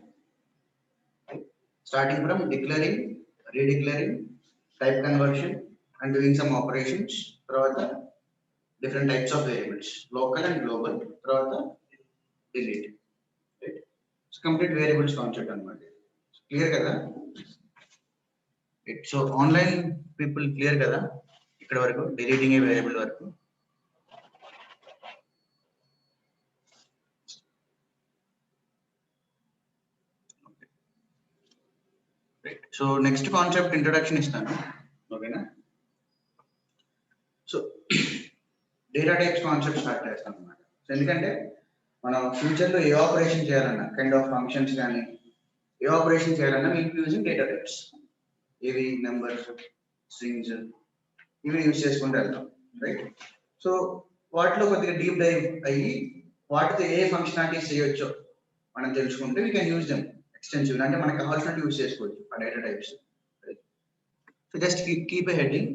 A: starting from declaring, redeclaring, type conversion and doing some operations, తర్వాత different types of variables, local and global, తర్వాత delete, right. So complete variables concept అన్నమాట. Clear కదా. So online people clear కదా ఇక్కడ వరకు deleting a variable వరకు. Right. So next concept introduction ఇస్తాను, ఓకేనా. So data types concept start చేస్తాం అన్నమాట. సో ఎందుకంటే మనం ఫ్యూచర్లో ఏ ఆపరేషన్ చేయాలన్నా కైండ్ ఆఫ్ ఫంక్షన్స్ కానీ ఏ ఆపరేషన్ చేయాలన్నా వీల్ యూజింగ్ డేటా టైప్స్. ఇవి నెంబర్స్, స్ట్రింగ్స్ ఇవి యూజ్ చేసుకుంటూ వెళ్తాం, రైట్? సో వాటిలో కొద్దిగా డీప్ డైవ్ అయ్యి వాటితో ఏ ఫంక్షనాలిటీస్ చేయొచ్చో మనం తెలుసుకుంటే we can use them extensive, అంటే మనకు కావాల్సినట్టు యూజ్ చేసుకోవచ్చు ఆ data types. So just keep a heading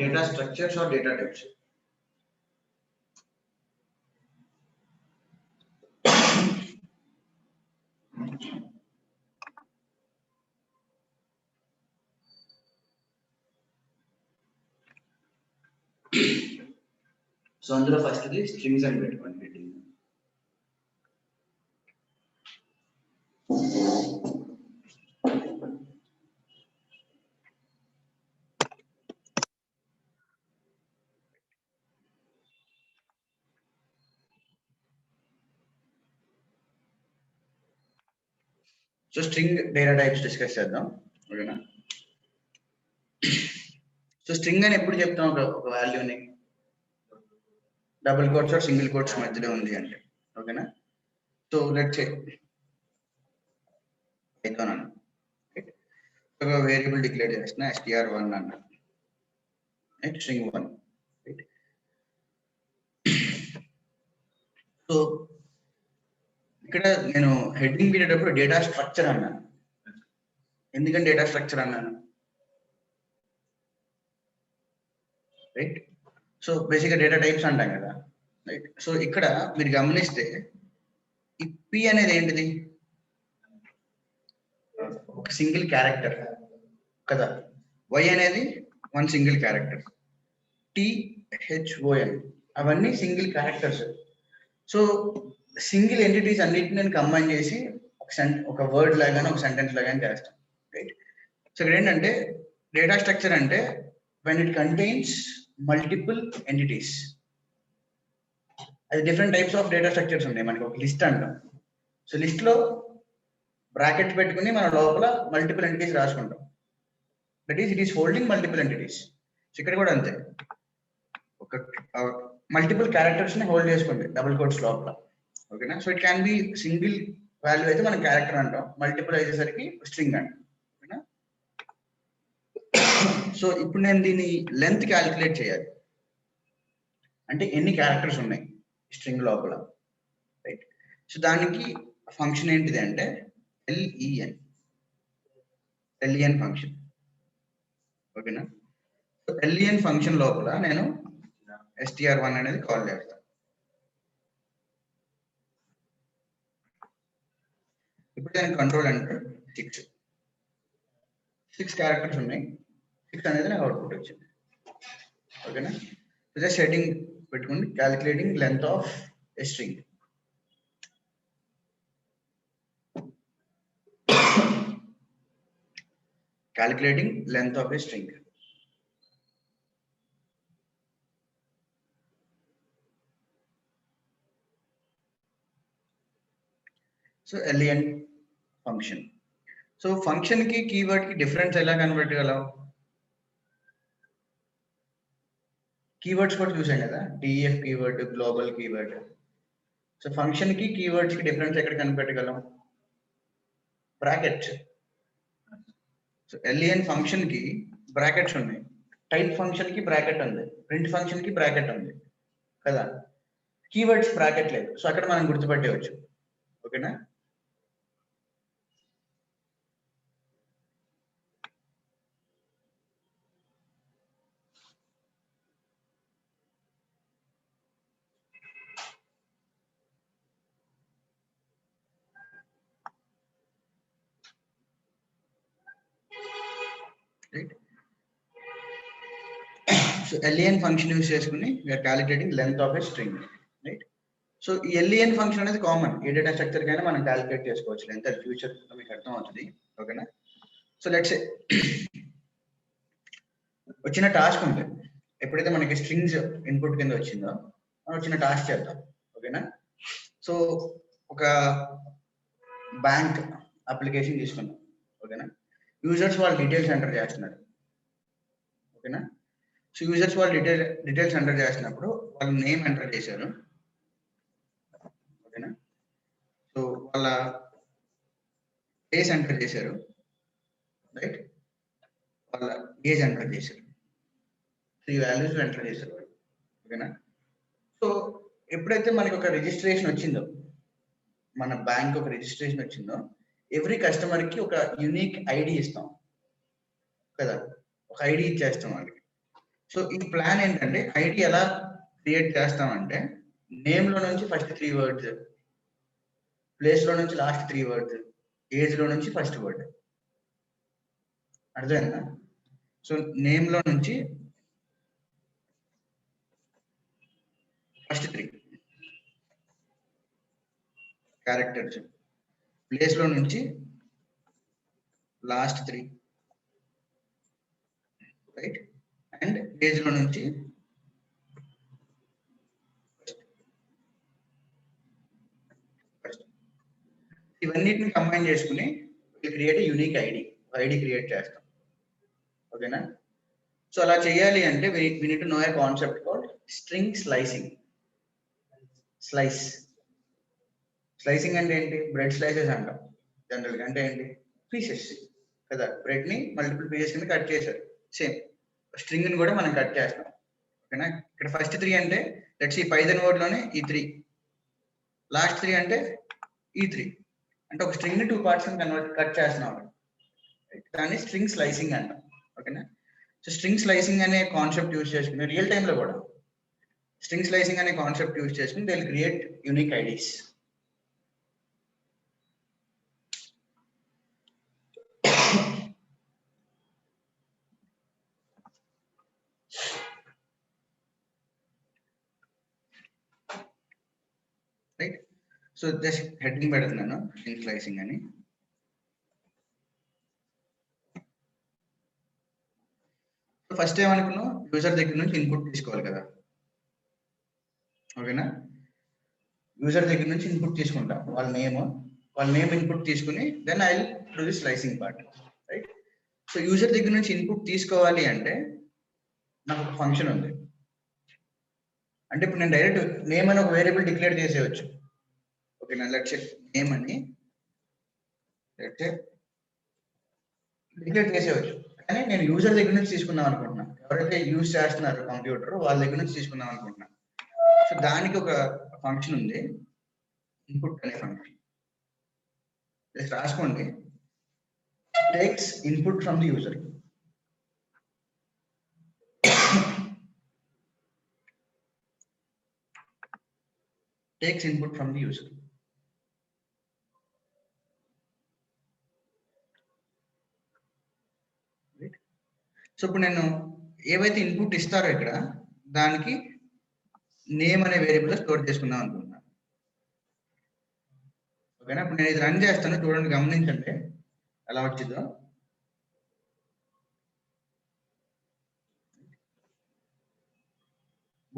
A: data structures or data types. So అందులో ఫస్ట్ ది స్ట్రింగ్స్ అని పెట్టుకోండి heading. So string data types discuss చేద్దాం, ఓకేనా? సో స్ట్రింగ్ అని ఎప్పుడు చెప్తాం ఒక వాల్యూని double quotes or single quotes మధ్యలో ఉంది అంటే, ఓకేనా? సో లెట్స్ సే పైథాన్ అన్న ఒక వేరియబుల్ డిక్లేర్ చేస్తున్నా str1 అన్న, రైట్? String 1, right? సో ఇక్కడ నేను హెడ్డింగ్ పెట్టేటప్పుడు డేటా స్ట్రక్చర్ అన్నాను. ఎందుకంటే డేటా స్ట్రక్చర్ అన్నాను, రైట్? సో బేసిక్గా డేటా టైప్స్ అంటాం కదా, రైట్? సో ఇక్కడ మీరు గమనిస్తే ఈ పి అనేది ఏంటిది? ఒక సింగిల్ క్యారెక్టర్ కదా. వై అనేది వన్ సింగిల్ క్యారెక్టర్, THON అవన్నీ single characters. So single entities అన్నిటిని నేను కంబైన్ చేసి ఒక వర్డ్ లాగానే ఒక సెంటెన్స్ లాగానే చేస్తాను, రైట్? సో ఇక్కడ ఏంటంటే డేటా స్ట్రక్చర్ అంటే when it contains multiple entities. అది different types of data structures ఉన్నాయి. మనకి ఒక లిస్ట్ అంటాం. సో లిస్ట్ లో బ్రాకెట్స్ పెట్టుకుని మన లోపల మల్టిపుల్ ఎంటిటీస్ రాసుకుంటాం. That is it is holding multiple entities. So ఇక్కడ కూడా అంతే, ఒక మల్టిపుల్ క్యారెక్టర్స్ ని హోల్డ్ చేసుకోండి డబుల్ కోట్స్ లోపల, ఓకేనా? So it can be single value అయితే మనం క్యారెక్టర్ అంటాం, మల్టిపుల్ అయ్యేసరికి స్ట్రింగ్ అంటాం, ఓకేనా? సో ఇప్పుడు నేను దీని లెంత్ క్యాలిక్యులేట్ చేయాలి అంటే ఎన్ని క్యారెక్టర్స్ ఉన్నాయి స్ట్రింగ్ లోపల, రైట్? సో దానికి ఫంక్షన్ ఏంటిది అంటే LEN ఫంక్షన్, ఓకేనా? సో LEN ఫంక్షన్ లోపల నేను str1 అనేది కాల్ చేస్తాను. ఇప్పుడు దాని కంట్రోల్ అంటే 6 క్యారెక్టర్స్ ఉన్నాయి, 6 అనేది నాకు అవుట్పుట్ వచ్చింది, ఓకేనా? జస్ట్ హెడ్డింగ్ పెట్టుకోండి calculating length of a string. Calculating length of a string. So LEN function. So function की keyword की difference ఎలా కన్వర్ట్ చేయగలం? కీవర్డ్స్ కూడా చూసాం కదా, DEF keyword, global keyword. So function కి కీవర్డ్స్ కి డిఫరెన్స్ ఎక్కడ కనిపెట్టగలం? బ్రాకెట్స్. సో LEN ఫంక్షన్ కి బ్రాకెట్స్ ఉన్నాయి, టైప్ ఫంక్షన్ కి బ్రాకెట్ ఉంది, ప్రింట్ ఫంక్షన్ కి బ్రాకెట్ ఉంది కదా. కీవర్డ్స్ బ్రాకెట్ లేదు, సో అక్కడ మనం గుర్తుపట్టవచ్చు, ఓకేనా? Right? So LEN function use చేసుకుని we are calculating length of a string, right? So ఈ LEN ఫంక్షన్ అనేది కామన్, ఏ డేటా స్ట్రక్చర్ కైనా మనం క్యాలిక్యులేట్ చేసుకోవచ్చు లెంత్, ఫ్యూచర్ మీకు అర్థం అవుతుంది, ఓకేనా? సో లెట్స్ వచ్చిన టాస్క్ ఉంది, ఎప్పుడైతే మనకి స్ట్రింగ్స్ ఇన్పుట్ కింద వచ్చిందో మనం వచ్చిన టాస్క్ చేద్దాం, ఓకేనా? సో ఒక బ్యాంక్ అప్లికేషన్ తీసుకున్నాం, ఓకేనా? యూజర్స్ వాళ్ళ డీటెయిల్స్ ఎంటర్ చేస్తున్నారు, ఓకేనా? సో యూజర్స్ వాళ్ళు డీటెయిల్స్ ఎంటర్ చేసినప్పుడు వాళ్ళ నేమ్ ఎంటర్ చేశారు, ఓకేనా. సో వాళ్ళ ప్లేస్ ఎంటర్ చేశారు, రైట్. వాళ్ళ ఏజ్ ఎంటర్ చేశారు, 3 వాల్యూస్ ఎంటర్ చేశారు, ఓకేనా. సో ఎప్పుడైతే మనకి ఒక రిజిస్ట్రేషన్ వచ్చిందో, మన బ్యాంక్ ఒక రిజిస్ట్రేషన్ వచ్చిందో, ఎవ్రీ కస్టమర్ కి ఒక యూనిక్ ఐడి ఇస్తాం కదా, ఒక ఐడి ఇచ్చేస్తాం వాళ్ళకి. సో ఈ ప్లాన్ ఏంటంటే ఐడి ఎలా క్రియేట్ చేస్తామంటే, నేమ్ లో నుంచి ఫస్ట్ 3 వర్డ్స్, ప్లేస్ లో నుంచి లాస్ట్ 3 వర్డ్స్, ఏజ్ లో నుంచి ఫస్ట్ వర్డ్. అర్థమైందా? సో నేమ్ లో నుంచి ఫస్ట్ 3 క్యారెక్టర్స్, ప్లేస్ లో నుంచి లాస్ట్ 3, రైట్. అండ్ ఏజ్ లో నుంచి ఫస్ట్. ఇవన్నిటిని కంబైన్ చేసుకుని క్రియేట్ యూనిక్ ఐడి క్రియేట్ చేస్తాం, ఓకేనా. సో అలా చేయాలి అంటే we need to know a concept called string slicing. Slicing అంటే ఏంటి? బ్రెడ్ స్లైసెస్ అంటాం జనరల్ గా. అంటే ఏంటి? పీసెస్ కదా, బ్రెడ్ ని మల్టిపుల్ పీసెస్ కింద కట్ చేశారు. సేమ్ స్ట్రింగ్ ని కూడా మనం కట్ చేస్తాం, ఓకేనా. ఇక్కడ ఫస్ట్ 3 అంటే లెట్స్ ఈ పైథాన్ వర్డ్ లోనే ఈ 3, లాస్ట్ 3 అంటే ఈ 3, అంటే ఒక స్ట్రింగ్ ని 2 పార్ట్స్ కట్ చేస్తున్నాం, దాన్ని స్ట్రింగ్ స్లైసింగ్ అంటాం, ఓకేనా. సో స్ట్రింగ్ స్లైసింగ్ అనే కాన్సెప్ట్ యూజ్ చేసుకుని రియల్ టైమ్ లో కూడా స్ట్రింగ్ స్లైసింగ్ అనే కాన్సెప్ట్ యూజ్ చేసుకుని they will create unique IDs. Right. So just heading పెడుతున్నాను స్ట్రింగ్ స్లైసింగ్ అని. ఫస్ట్ ఏమనుకున్నాం, యూజర్ దగ్గర నుంచి ఇన్పుట్ తీసుకోవాలి కదా, ఓకేనా. యూజర్ దగ్గర నుంచి ఇన్పుట్ తీసుకుంటాం, వాళ్ళ నేమ్ ఇన్పుట్ తీసుకుని then I will do the slicing part, right. So user దగ్గర నుంచి ఇన్పుట్ తీసుకోవాలి అంటే నాకు ఒక ఫంక్షన్ ఉంది. అంటే ఇప్పుడు నేను డైరెక్ట్ నేమ్ అని ఒక వేరియబుల్ డిక్లేర్ చేసేయచ్చు, ఓకేనా. లెట్స్ నేమ్ అని డిక్లేర్ చేసేయచ్చు, కానీ నేను యూజర్ దగ్గర నుంచి తీసుకుందాం అనుకుంటున్నా. ఎవరైతే యూజ్ చేస్తున్నారు కంప్యూటర్ వాళ్ళ దగ్గర నుంచి తీసుకుందాం అనుకుంటున్నా. సో దానికి ఒక ఫంక్షన్ ఉంది, ఇన్పుట్ అనే ఫంక్షన్. రాసుకోండి, takes input from the user. takes input from the user. Right? So ఇప్పుడు నేను ఏవైతే ఇన్పుట్ ఇస్తారో ఇక్కడ దానికి నేమ్ అనే వేరియబుల్ స్టోర్ చేసుకుందాం అనుకుంటున్నాను, ఓకేనా. ఇప్పుడు నేను ఇది రన్ చేస్తాను, చూడండి, గమనించండి ఎలా వచ్చిందో.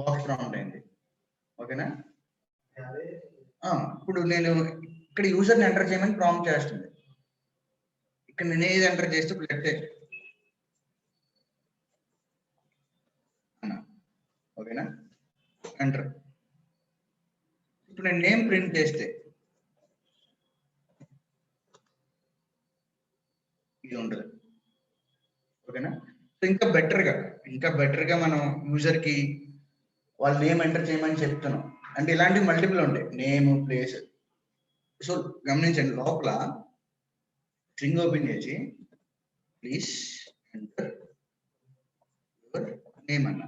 A: బాక్స్ ప్రాంప్ట్ అయింది, ఓకేనా. ఇప్పుడు నేను ఇక్కడ యూజర్ని ఎంటర్ చేయమని ప్రాంప్ట్ చేస్తుంది. ఇక్కడ నేను ఏది ఎంటర్ చేస్తే ఓకేనా, ఎంటర్. ఇప్పుడు నేను నేమ్ ప్రింట్ చేస్తే ఇది ఉంటుంది, ఓకేనా. సో ఇంకా బెటర్ గా మనం యూజర్ కి వాళ్ళ నేమ్ ఎంటర్ చేయమని చెప్తున్నాం. అంటే ఇలాంటివి మల్టిపుల్ ఉంటాయి, నేమ్, ప్లేస్. సో గమనించండి, లోపల స్ట్రింగ్ ఓపెన్ చేసి ప్లీజ్ ఎంటర్ యువర్ నేమ్ అన్న.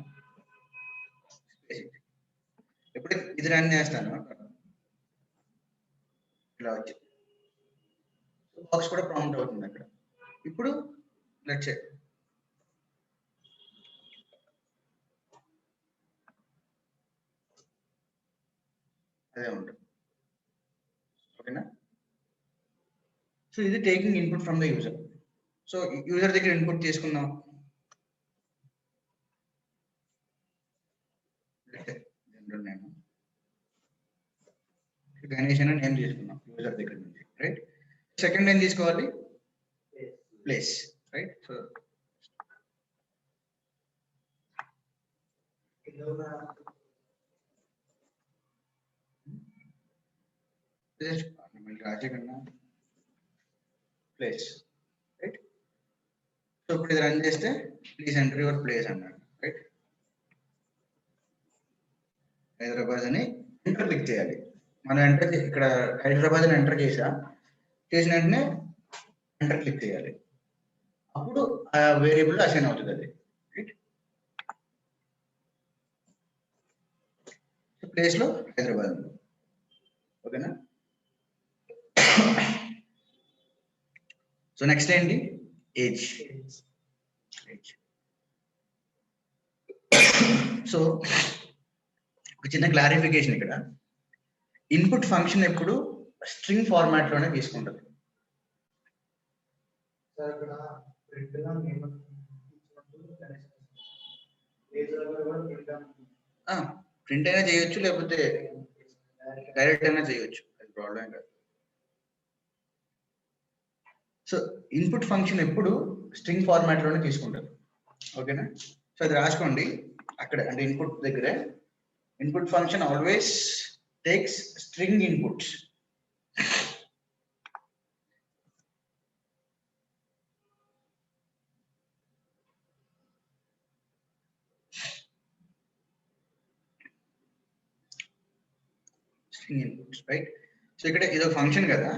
A: ఎప్పుడైతే ఇది రన్ చేస్తాను ఇలా వచ్చి బాక్స్ కూడా ప్రాంప్ట్ అవుతుంది అక్కడ. ఇప్పుడు లెట్స్ అదే ఉంటుంది, ఓకేనా. సో ఇది taking input from the user. So user దగ్గర ఇన్పుట్ తీసుకుందాం, జనరల్ నేమ్ గణేష్ అని నేమ్ తీసుకున్నాం యూజర్ దగ్గర నుంచి, రైట్. సెకండ్ ఏం తీసుకోవాలి, place, right. So place right. So ఇప్పుడు ఇది రన్ చేస్తే ప్లీజ్ ఎంటర్ యువర్ ప్లేస్ అన్నాడు రైట్. హైదరాబాద్ అని ఎంటర్ క్లిక్ చేయాలి. మనం ఎంటర్ ఇక్కడ హైదరాబాద్ అని ఎంటర్ చేసిన వెంటనే ఎంటర్ క్లిక్ చేయాలి. అప్పుడు ఆ వేరియబుల్ అసైన్ అవుతుంది అది రైట్. ప్లేస్ లో హైదరాబాద్ ఉంది ఓకేనా. సో నెక్స్ట్ ఏంటి ఏజ్. సో ఒక చిన్న క్లారిఫికేషన్ ఇక్కడ, ఇన్పుట్ ఫంక్షన్ ఎప్పుడు స్ట్రింగ్ ఫార్మాట్ లోనే తీసుకుంటుంది. ప్రింట్ అయినా చేయొచ్చు లేకపోతే డైరెక్ట్ అయినా చేయొచ్చు, అది ప్రాబ్లం కాదు. సో ఇన్పుట్ ఫంక్షన్ ఎప్పుడు స్ట్రింగ్ ఫార్మాట్ లోనే తీసుకుంటుంది ఓకేనా. సో అది రాసుకోండి అక్కడ, అంటే ఇన్పుట్ దగ్గరే input function always takes string inputs. String inputs right. So ఇక్కడ ఇదో ఫంక్షన్ కదా.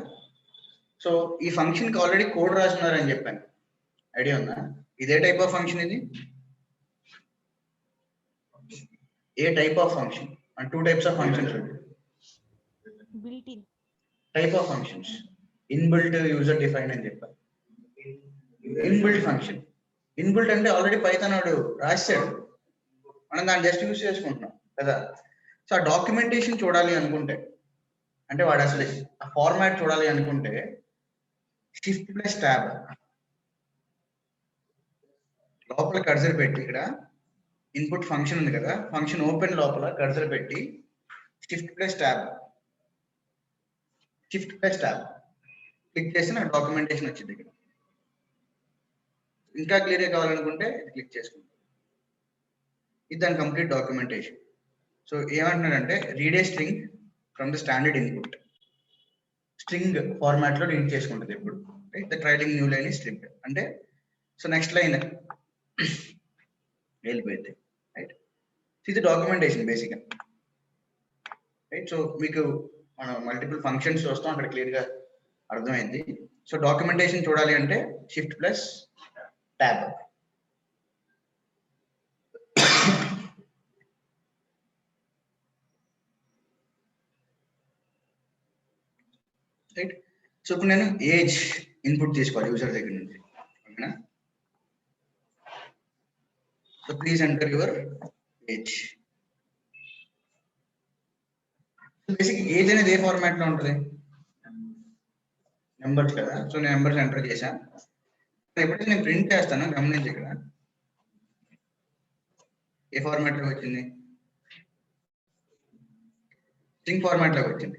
A: సో ఈ ఫంక్షన్ కి ఆల్రెడీ కోడ్ రాస్తున్నారని చెప్పాను, ఐడియా ఉందా? ఇదే టైప్ ఆఫ్ ఫంక్షన్ ఇది. ఏ type of function? And 2 types of functions
C: built in
A: type of functions, inbuilt, user defined అని చెప్పాను. ఇన్బిల్ట్ ఫంక్షన్, ఇన్బిల్ట్ అంటే ఆల్రెడీ పైథాన్ వాడు రాశాడు, మనం దాన్ని జస్ట్ యూజ్ చేసుకుంటున్నాం కదా. సో ఆ డాక్యుమెంటేషన్ చూడాలి అనుకుంటే, అంటే వాడు అసలు ఆ ఫార్మాట్ చూడాలి అనుకుంటే Shift+Tab లోపల కర్సర్ పెట్టి, ఇక్కడ ఇన్పుట్ ఫంక్షన్ ఉంది కదా, ఫంక్షన్ ఓపెన్ లోపల కర్సర్ పెట్టి Shift+Tab క్లిక్ చేస్తే నాకు డాక్యుమెంటేషన్ వచ్చింది. ఇక్కడ ఇంకా క్లియర్గా కావాలనుకుంటే క్లిక్ చేసుకుంటాం, ఇది దాని కంప్లీట్ డాక్యుమెంటేషన్. సో ఏమంటున్నాడంటే read a string from the standard input, string format లో రీడ్ చేసుకుంటుంది ఎప్పుడు right. The trailing new line string అంటే, సో నెక్స్ట్ లైన్ వెళ్ళిపోయింది రైట్. ఇది డాక్యుమెంటేషన్ బేసిక్గా రైట్. సో మీకు మనం మల్టిపుల్ ఫంక్షన్స్ చూస్తాం, అక్కడ క్లియర్ గా అర్థమైంది. సో డాక్యుమెంటేషన్ చూడాలి అంటే Shift+Tab. రైట్. సో ఇప్పుడు నేను ఏజ్ ఇన్పుట్ తీసుకోవాలి యూజర్ దగ్గర నుంచి ఓకేనా. So please enter your age. Basic age అనేది ఏ ఫార్మాట్ లో ఉంటుంది? నెంబర్స్ కదా. సో నేను నెంబర్స్ ఎంటర్ చేశాను. ఎప్పుడైతే నేను ప్రింట్ చేస్తాను గమనించి, ఇక్కడ ఏ ఫార్మాట్ లో వచ్చింది? స్ట్రింగ్ ఫార్మాట్ లో వచ్చింది.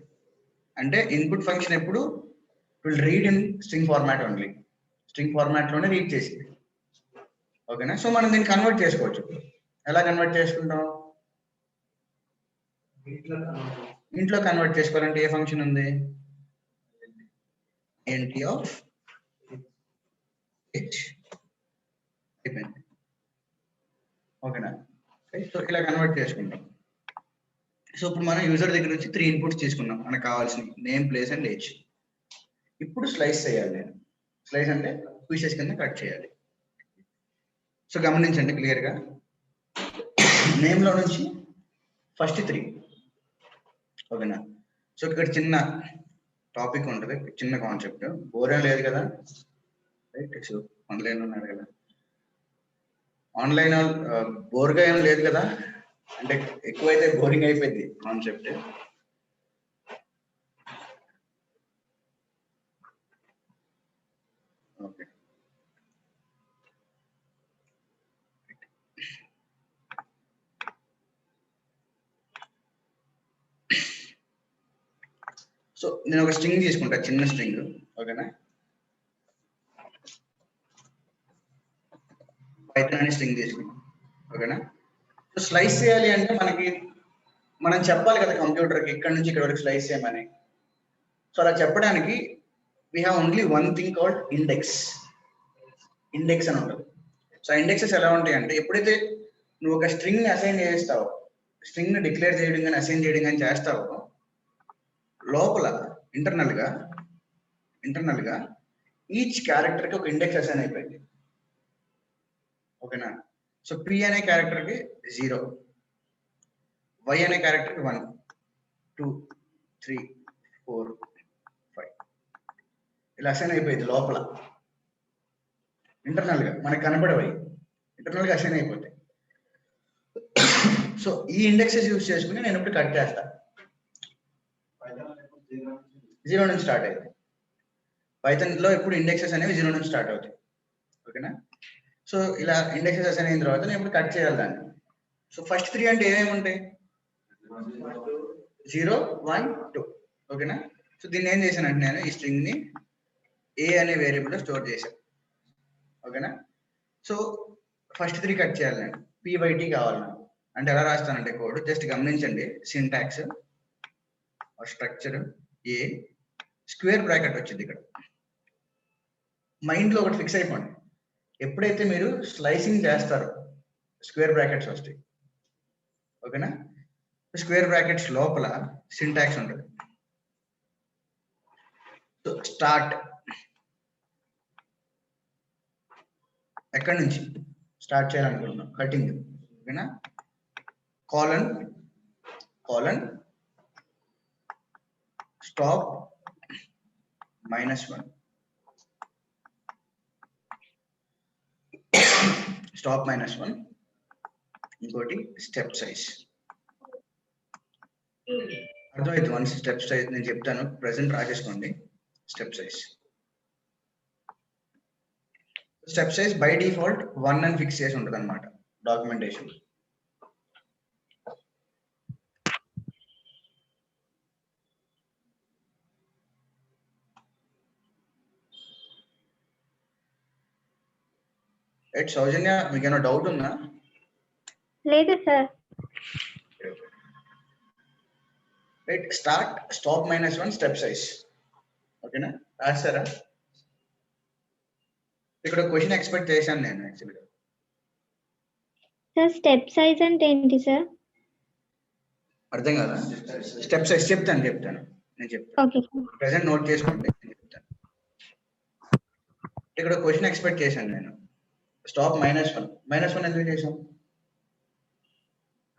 A: అంటే ఇన్పుట్ ఫంక్షన్ ఎప్పుడు will read in string format only, string format లోనే రీడ్ చేసింది ఓకేనా. సో మనం దీన్ని కన్వర్ట్ చేసుకోవచ్చు. ఎలా కన్వర్ట్ చేసుకుంటాం? ఇంట్లో కన్వర్ట్ చేసుకోవాలంటే ఏ ఫంక్షన్ ఉంది? int of h అయిపోయింది ఓకేనా. సో ఇలా కన్వర్ట్ చేసుకుంటాం. సో ఇప్పుడు మనం యూజర్ దగ్గర నుంచి 3 ఇన్పుట్స్ తీసుకున్నాం, మనకు కావాల్సిన నేమ్, ప్లేస్ అండ్ ఏజ్. ఇప్పుడు స్లైస్ చేయాలి. నేను స్లైస్ అంటే పీసెస్ కింద కట్ చేయాలి. సో గమనించండి క్లియర్ గా, నేమ్ లో నుంచి ఫస్ట్ 3 ఓకేనా. సో ఇక్కడ చిన్న టాపిక్ ఉంటుంది, చిన్న కాన్సెప్ట్, బోర్ ఏం లేదు కదా రైట్. సో ఆన్లైన్ ఉన్నారు కదా, ఆన్లైన్ బోర్గా ఏం లేదు కదా, అంటే ఎక్కువైతే బోరింగ్ అయిపోయింది కాన్సెప్ట్. ఓకే. సో నేను ఒక స్ట్రింగ్ తీసుకుంటా, చిన్న స్ట్రింగ్ ఓకేనా. పైథాన్ అనే స్ట్రింగ్ తీసుకుంటాం ఓకేనా. సో స్లైస్ చేయాలి అంటే మనం చెప్పాలి కదా కంప్యూటర్కి ఇక్కడ నుంచి ఇక్కడ వరకు స్లైస్ చేయమని. సో అలా చెప్పడానికి we have only one thing called index అని ఉంటుంది. సో ఇండెక్సెస్ ఎలా ఉంటాయి అంటే ఎప్పుడైతే నువ్వు ఒక స్ట్రింగ్ అసైన్ చేస్తావో, స్ట్రింగ్ డిక్లేర్ చేయడం కానీ అసైన్ చేయడం కానీ చేస్తావో, లోపల ఇంటర్నల్ గా ఈచ్ క్యారెక్టర్ కి ఒక ఇండెక్స్ అసైన్ అయిపోయింది. ఓకేనా? సో పి అనే క్యారెక్టర్ కి 0, వై అనే క్యారెక్టర్ కి 1, 2, 3, 4, 5 ఇలా అసైన్ అయిపోయింది లోపల. ఇంటర్నల్ గా మనకు కనపడవై ఇంటర్నల్ గా అసైన్ అయిపోతాయి. సో ఈ ఇండెక్సెస్ యూజ్ చేసుకుని నేను ఇప్పుడు కట్ చేస్తా. 0 నుంచి స్టార్ట్ అయింది. పైథాన్ లో ఇప్పుడు ఇండెక్సెస్ అనేవి 0 నుంచి స్టార్ట్ అవుతాయి. ఓకేనా? సో ఇలా ఇండెక్సెస్ అసైన్ అయిన తర్వాత నేను ఇప్పుడు కట్ చేయాలి దాన్ని. సో ఫస్ట్ 3 అంటే ఏమేమి ఉంటాయి? 0, 1, 2. ఓకేనా? సో దీన్ని ఏం చేశానంటే నేను ఈ స్ట్రింగ్ ని ఏ అనే వేరియబుల్ లో స్టోర్ చేశాను. ఓకేనా? సో ఫస్ట్ 3 కట్ చేయాలి నేను. p/t కావాలి నాకు. అంటే ఎలా రాస్తానంటే కోడ్ జస్ట్ గమనించండి. సింటాక్స్ స్ట్రక్చర్ ఏ స్క్వేర్ బ్రాకెట్ వచ్చింది ఇక్కడ. మైండ్ లో ఒకటి ఫిక్స్ అయిపోండి, ఎప్పుడైతే మీరు స్లైసింగ్ చేస్తారో స్క్వేర్ బ్రాకెట్స్ వస్తాయి. ఓకేనా? స్క్వేర్ బ్రాకెట్స్ లోపల సింటాక్స్ ఉంటుంది. సో స్టార్ట్ ఎక్కడి నుంచి స్టార్ట్ చేయాలనుకుంటున్నాం? కటింగ్. ఓకేనా? కోలన్ స్టాప్ -1, స్టాప్ -1, ఇంకోటి స్టెప్ సైజ్. అర్థమైంది? వన్స్ స్టెప్ సైజ్ నేను చెప్తాను, ప్రెసెంట్ రాసేసుకోండి. స్టెప్ సైజ్ బై డిఫాల్ట్ 1 అని ఫిక్స్ చేసి ఉంటుంది అనమాట డాక్యుమెంటేషన్. రైట్ సౌజన్య, మీకు ఏమైనా డౌట్ ఉందా?
C: లేదు sir.
A: Right start stop -1 step size. ఓకేనా? రాస్తారా? ఇక్కడ క్వశ్చన్ ఎక్స్పెక్ట్ చేశాను నేను యాక్చువల్గా.
C: సార్ స్టెప్ సైజ్ అంటే ఏంటి సార్?
A: అర్థం కదా? స్టెప్ సైజ్ చెప్తాను నేను చెప్తాను.
C: Okay sir.
A: ప్రెసెంట్ నోట్ చేసుకోండి, నేను చెప్తాను. ఇక్కడ క్వశ్చన్ ఎక్స్పెక్ట్ చేశాను నేను. స్టాప్ -1 ఎందుకు చేసాం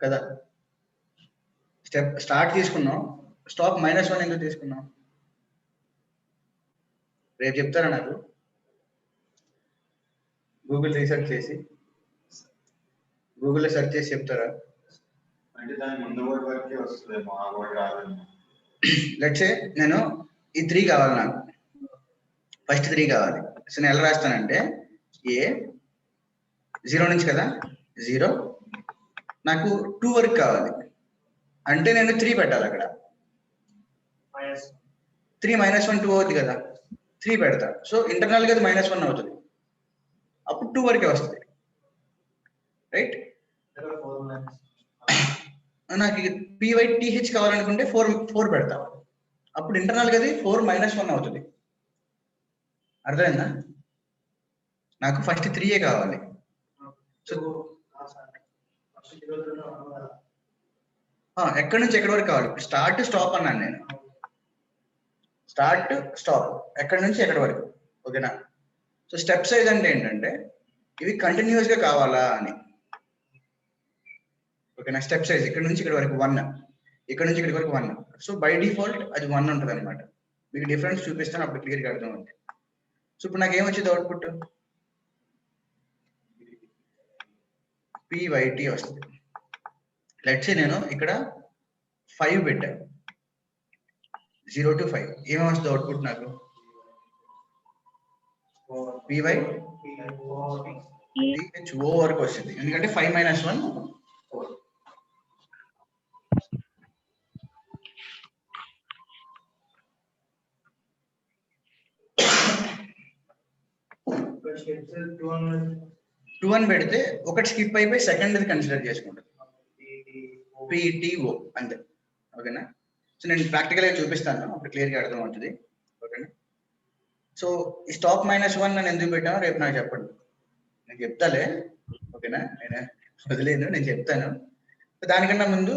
A: కదా? స్టార్ట్ తీసుకున్నాం, స్టాప్ -1 ఎందుకు తీసుకున్నాం? రేపు చెప్తారా నాకు? గూగుల్ రీసెర్చ్ చేసి గూగుల్లో సెర్చ్ చేసి చెప్తారా?
B: అంటే దాని ముందు వర్డ్ వరకే వస్తుందేమో, ఆ వర్డ్ రాదేమో.
A: లెట్స్ సే నేను ఈ 3 కావాలి, నాకు ఫస్ట్ 3 కావాలి. సో నేను ఎలా రాస్తానంటే ఏ 0 నుంచి కదా, 0 నాకు 2 వరకు కావాలి అంటే నేను 3 పెట్టాలి అక్కడ. 3 -1 2 అవుతుంది కదా, 3 పెడతా. సో ఇంటర్నల్ గా అది -1 అవుతుంది, అప్పుడు 2 వరకే వస్తుంది. రైట్? నాకు p/th కావాలనుకుంటే 4 పెడతా, అప్పుడు ఇంటర్నల్ గా అది 4 -1 అవుతుంది. అర్థమైందా? నాకు ఫస్ట్ 3 కావాలి. సో ఎక్కడి నుంచి ఎక్కడి వరకు కావాలి? స్టార్ట్ స్టాప్ అన్నాను నేను. స్టార్ట్ స్టాప్ ఎక్కడి నుంచి ఎక్కడి వరకు. ఓకేనా? సో స్టెప్ సైజ్ అంటే ఏంటంటే ఇవి కంటిన్యూస్ గా కావాలా అని. ఓకేనా? స్టెప్ సైజ్ ఇక్కడ నుంచి ఇక్కడ వరకు 1, ఇక్కడ నుంచి ఇక్కడ వరకు 1. సో బై డిఫాల్ట్ అది 1 ఉంటుంది అనమాట. మీకు డిఫరెన్స్ చూపిస్తాను, అప్పుడు క్లియర్గా అర్థం అవుతుంది. సో ఇప్పుడు నాకు ఏమొచ్చింది అవుట్పుట్? p/t వస్తుంది. లెట్స్ సే నేను ఇక్కడ 5 పెట్టాను, 0 to 5. ఏమేమి వస్తుంది అవుట్పుట్ నాకు? p/tho వరకు వస్తుంది, ఎందుకంటే 5 - 1 4. టూ అని పెడితే ఒకటి స్కిప్ అయిపోయి సెకండ్ కన్సిడర్ చేసుకుంటుంది. PTO అంతే. ఓకేనా? సో నేను ప్రాక్టికల్గా చూపిస్తాను, అప్పుడు క్లియర్గా అర్థం అవుతుంది. ఓకేనా? సో ఈ స్టాప్ -1 అని ఎందుకు పెట్టామో రేపు నాకు చెప్పండి, నేను చెప్తాలే. ఓకేనా? నేను వదిలేను, నేను చెప్తాను. దానికన్నా ముందు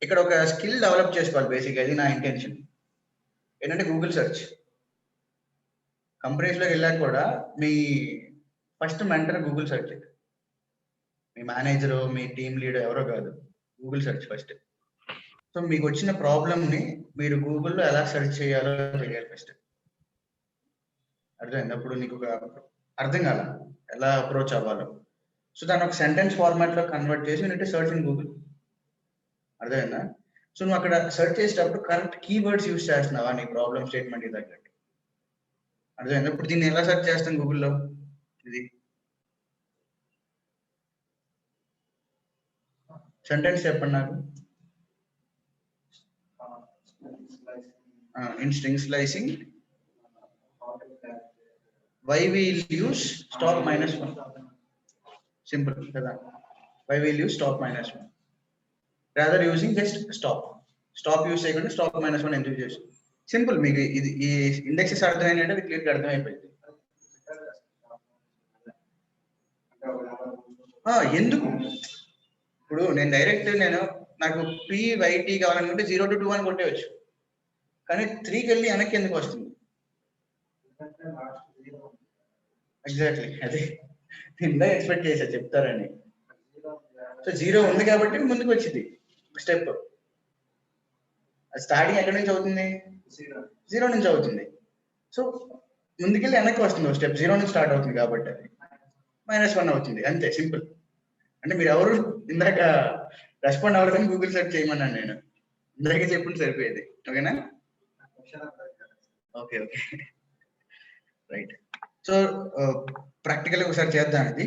A: ఇక్కడ ఒక స్కిల్ డెవలప్ చేసుకోవాలి. బేసిక్గా అది నా ఇంటెన్షన్ ఏంటంటే గూగుల్ సెర్చ్. కంపెనీస్లోకి వెళ్ళాక కూడా మీ ఫస్ట్ మెంటర్ గూగుల్ సెర్చ్. మీ మేనేజరు, మీ టీమ్ లీడర్ ఎవరో కాదు, గూగుల్ సెర్చ్ ఫస్ట్. సో మీకు వచ్చిన ప్రాబ్లమ్ని మీరు గూగుల్లో ఎలా సెర్చ్ చేయాలో తెలియాలి ఫస్ట్. అర్థమైంది? అప్పుడు నీకు ఒక అర్థం కాల ఎలా అప్రోచ్ అవ్వాలో. సో దాన్ని ఒక సెంటెన్స్ ఫార్మాట్లో కన్వర్ట్ చేసి అంటే సెర్చ్ ఇన్ గూగుల్. అర్థమైందా? సో నువ్వు అక్కడ సెర్చ్ చేసేటప్పుడు కరెక్ట్ కీవర్డ్స్ యూజ్ చేస్తున్నావా నీ ప్రాబ్లమ్ స్టేట్మెంట్ తగ్గట్టు. అర్థమైందా? ఇప్పుడు దీన్ని ఎలా సెర్చ్ చేస్తాం గూగుల్లో? ఇది సెంటెన్స్ చెప్పండి నాకు. In string slicing why we'll use stop -1. Simple కదా? why we'll use stop -1 rather using just stop use చేయకుండా stop -1 ఎందుకు చేసి. సింపుల్. మీకు ఇది ఈ ఇండెక్సెస్ అర్థమైందంటే అది క్లియర్గా అర్థమైపోయింది. ఎందుకు ఇప్పుడు నేను డైరెక్ట్ నాకు PYT కావాలనుకుంటే 0 to 2 అని కొట్టేయచ్చు, కానీ 3కి వెళ్ళి వెనక్కి ఎందుకు వస్తుంది? ఎగ్జాక్ట్లీ అదే నిందా ఎక్స్పెక్ట్ చేశా చెప్తారని. సో 0 ఉంది కాబట్టి ముందుకు వచ్చింది స్టెప్. స్టార్టింగ్ ఎక్కడి నుంచి అవుతుంది? 0 నుంచి అవుతుంది. సో ముందుకెళ్ళి వెనక్కి వస్తుంది స్టెప్. 0 నుంచి స్టార్ట్ అవుతుంది కాబట్టి అది -1 అవుతుంది. అంతే సింపుల్. అంటే మీరు ఎవరు ఇందాక రెస్పాండ్ అవ్వదని గూగుల్ సెర్చ్ చేయమన్నాను నేను. ఇందాక చెప్పుంటే సరిపోయేది. ఓకేనా? Okay right. సో ప్రాక్టికల్గా ఒకసారి చేద్దాం ఇది.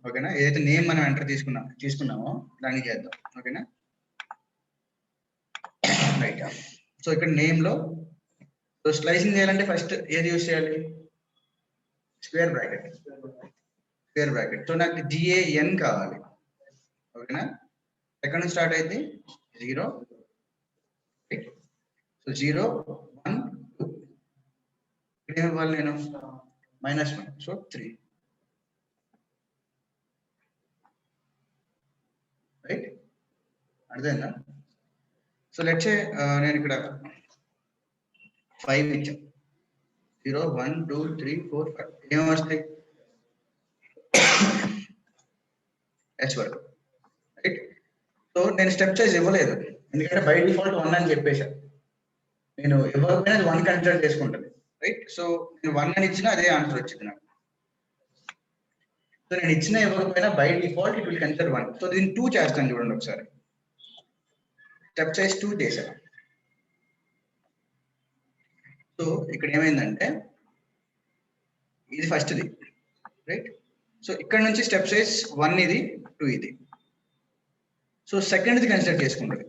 A: ఓకేనా? ఏదైతే నేమ్ మనం ఎంటర్ తీసుకున్నామో దాన్ని చేద్దాం. ఓకేనా? రైట్. సో ఇక్కడ నేమ్లో స్లైసింగ్ చేయాలంటే ఫస్ట్ ఏది యూజ్ చేయాలి? Square bracket. సో నాకు GAN కావాలి. ఓకేనా? ఎక్కడ నుంచి స్టార్ట్ అయింది? 0. సో 0 1 2 ఇక్కడ ఏమి ఇవ్వాలి నేను? -1. సో 3. రైట్? అర్థమైందా? సో లెట్స్ సే నేను ఇక్కడ 5 ఇచ్చాను. 0 1 2 3 4 5 ఏమి వస్తాయి? S వరకు. రైట్? సో నేను స్టెప్ సైజ్ ఇవ్వలేదు, ఎందుకంటే బై డిఫాల్ట్ 1 అని చెప్పేశాను. నేను ఇవ్వకపోయినా అది 1 కన్సిడర్ చేసుకుంటాను. రైట్? సో నేను 1 అని ఇచ్చినా అదే ఆన్సర్ వచ్చింది నాకు. సో నేను ఇచ్చినా ఇవ్వకపోయినా by default it will consider 1. So దీన్ని 2 చేస్తాను చూడండి ఒకసారి. స్టెప్ సైజ్ 2 చేశాను. సో ఇక్కడ ఏమైందంటే ఇది ఫస్ట్ది. రైట్? సో ఇక్కడ నుంచి స్టెప్ సైజ్ 1 ఇది, 2 ఇది. సో సెకండ్ది కన్సిడర్ చేసుకుంటుంది.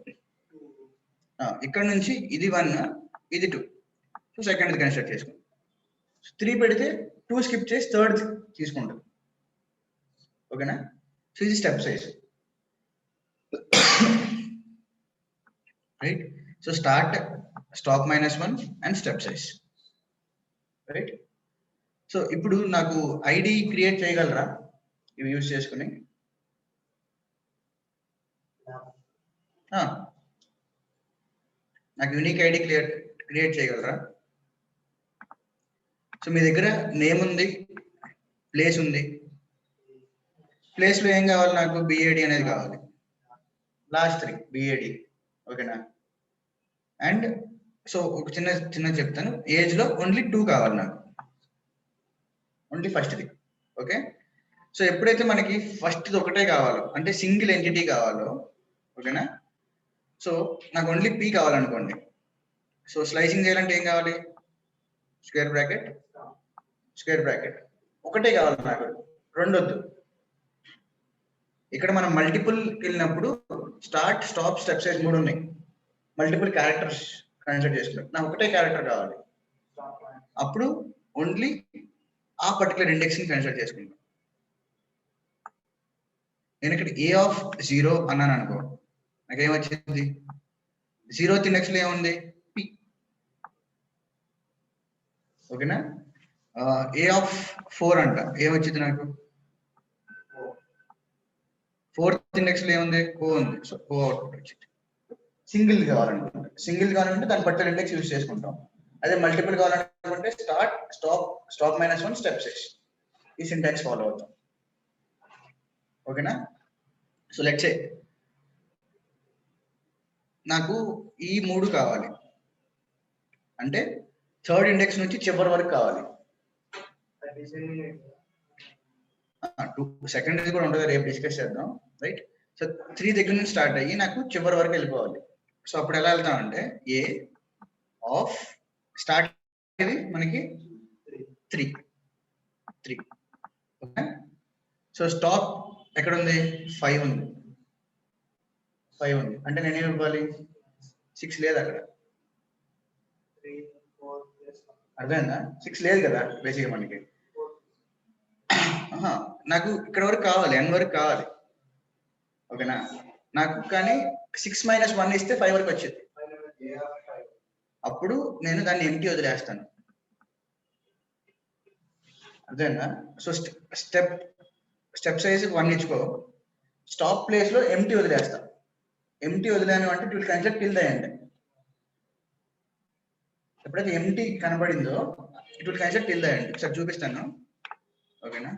A: ఇక్కడ నుంచి ఇది 1 ఇది 2. సో సెకండ్ది కన్సిడర్ చేసుకుంటుంది. 3 పెడితే 2 స్కిప్ చేసి థర్డ్ తీసుకుంటుంది. ఓకేనా? సో ఇది step size. Right? So stop -1 and step size. Right? So ఇప్పుడు నాకు ఐడి క్రియేట్ చేయగలరా ఇవి యూజ్ చేసుకుని? నాకు యూనిక్ ఐడి క్రియేట్ చేయగలరా? సో మీ దగ్గర నేమ్ ఉంది, ప్లేస్ ఉంది. ప్లేస్లో ఏం కావాలి నాకు? BAD అనేది కావాలి. Last 3 BAD. ఓకేనా? అండ్ సో ఒక చిన్న చెప్తాను. ఏజ్లో ఓన్లీ 2 కావాలి నాకు, ఓన్లీ ఫస్ట్ది. ఓకే? సో ఎప్పుడైతే మనకి ఫస్ట్ది ఒకటే కావాలో, అంటే సింగిల్ ఎంటిటీ కావాలో, ఓకేనా? సో నాకు ఓన్లీ P కావాలనుకోండి. సో స్లైసింగ్ చేయాలంటే ఏం కావాలి? Square bracket. ఒకటే కావాలి నాకు, 2 వద్దు. ఇక్కడ మనం మల్టిపుల్కి వెళ్ళినప్పుడు స్టార్ట్, స్టాప్, స్టెప్ సైజ్ 3 ఉన్నాయి. మల్టిపుల్ క్యారెక్టర్స్ కన్సిడర్ చేసుకున్నాం. నాకు ఒకటే క్యారెక్టర్ కావాలి. అప్పుడు ఓన్లీ ఆ పర్టికులర్ ఇండెక్స్ని కన్సిడర్ చేసుకుంటాం. నేను ఇక్కడ A of 0 అన్నాను అనుకో, నాకేమొచ్చింది 0th ఇండెక్స్ లో ఏముంది పి. ఓకేనా ఏ ఆఫ్ 4 అంట ఏమొచ్చింది నాకు 4th ఇండెక్స్ లో ఏముంది ఓ ఉంది. సో ఓ అవుట్పుట్ వచ్చింది. సింగిల్ కావాలంటే దాని పట్టిన ఇండెక్స్ యూజ్ చేసుకుంటాం. అదే మల్టిపుల్ కావాలనుకుంటే స్టార్ట్ స్టాప్ -1 స్టెప్ 6 ఈ సింటాక్స్ ఫాలో అవుతాం. ఓకేనా సో లెట్స్ సే నాకు ఈ 3 కావాలి అంటే 3rd ఇండెక్స్ నుంచి చివరి వరకు కావాలి. సెకండ్ కూడా ఉంటుంది, రేపు డిస్కస్ చేద్దాం. రైట్ సో 3 దగ్గర నుంచి స్టార్ట్ అయ్యి నాకు చివరి వరకు వెళ్ళిపోవాలి. సో అప్పుడు ఎలా వెళ్తాం అంటే ఏ ఆఫ్ స్టార్ట్ ఇది మనకి 3 ఓకే. సో స్టాప్ ఎక్కడ ఉంది 5 ఉంది అంటే నేనేమి ఇవ్వాలి 6 లేదు అక్కడ, అర్థమైందా? 6 లేదు కదా బేసిక్గా మనకి. నాకు ఇక్కడ వరకు కావాలి n వరకు కావాలి. ఓకేనా నాకు కానీ 6 - 1 ఇస్తే 5 వరకు వచ్చింది. అప్పుడు నేను దాన్ని ఎంటీ వదిలేస్తాను. అర్థమైందా? సో స్టెప్ సైజ్ 1 ఇచ్చుకో, స్టాప్ ప్లేస్ లో ఎంటీ వదిలేస్తా. ఎంటీ వదిలేను అంటే it will consider till the end. ఎప్పుడైతే ఎంటీ కనబడిందో it will consider till the end. ఒకసారి చూపిస్తాను. ఓకేనా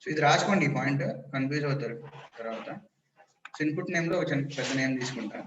A: సో ఇది రాసుకోండి, ఈ పాయింట్ కన్ఫ్యూజ్ అవుతారు తర్వాత. సో ఇన్పుట్ నేమ్ లో ఒక పెద్ద నేమ్ తీసుకుంటా.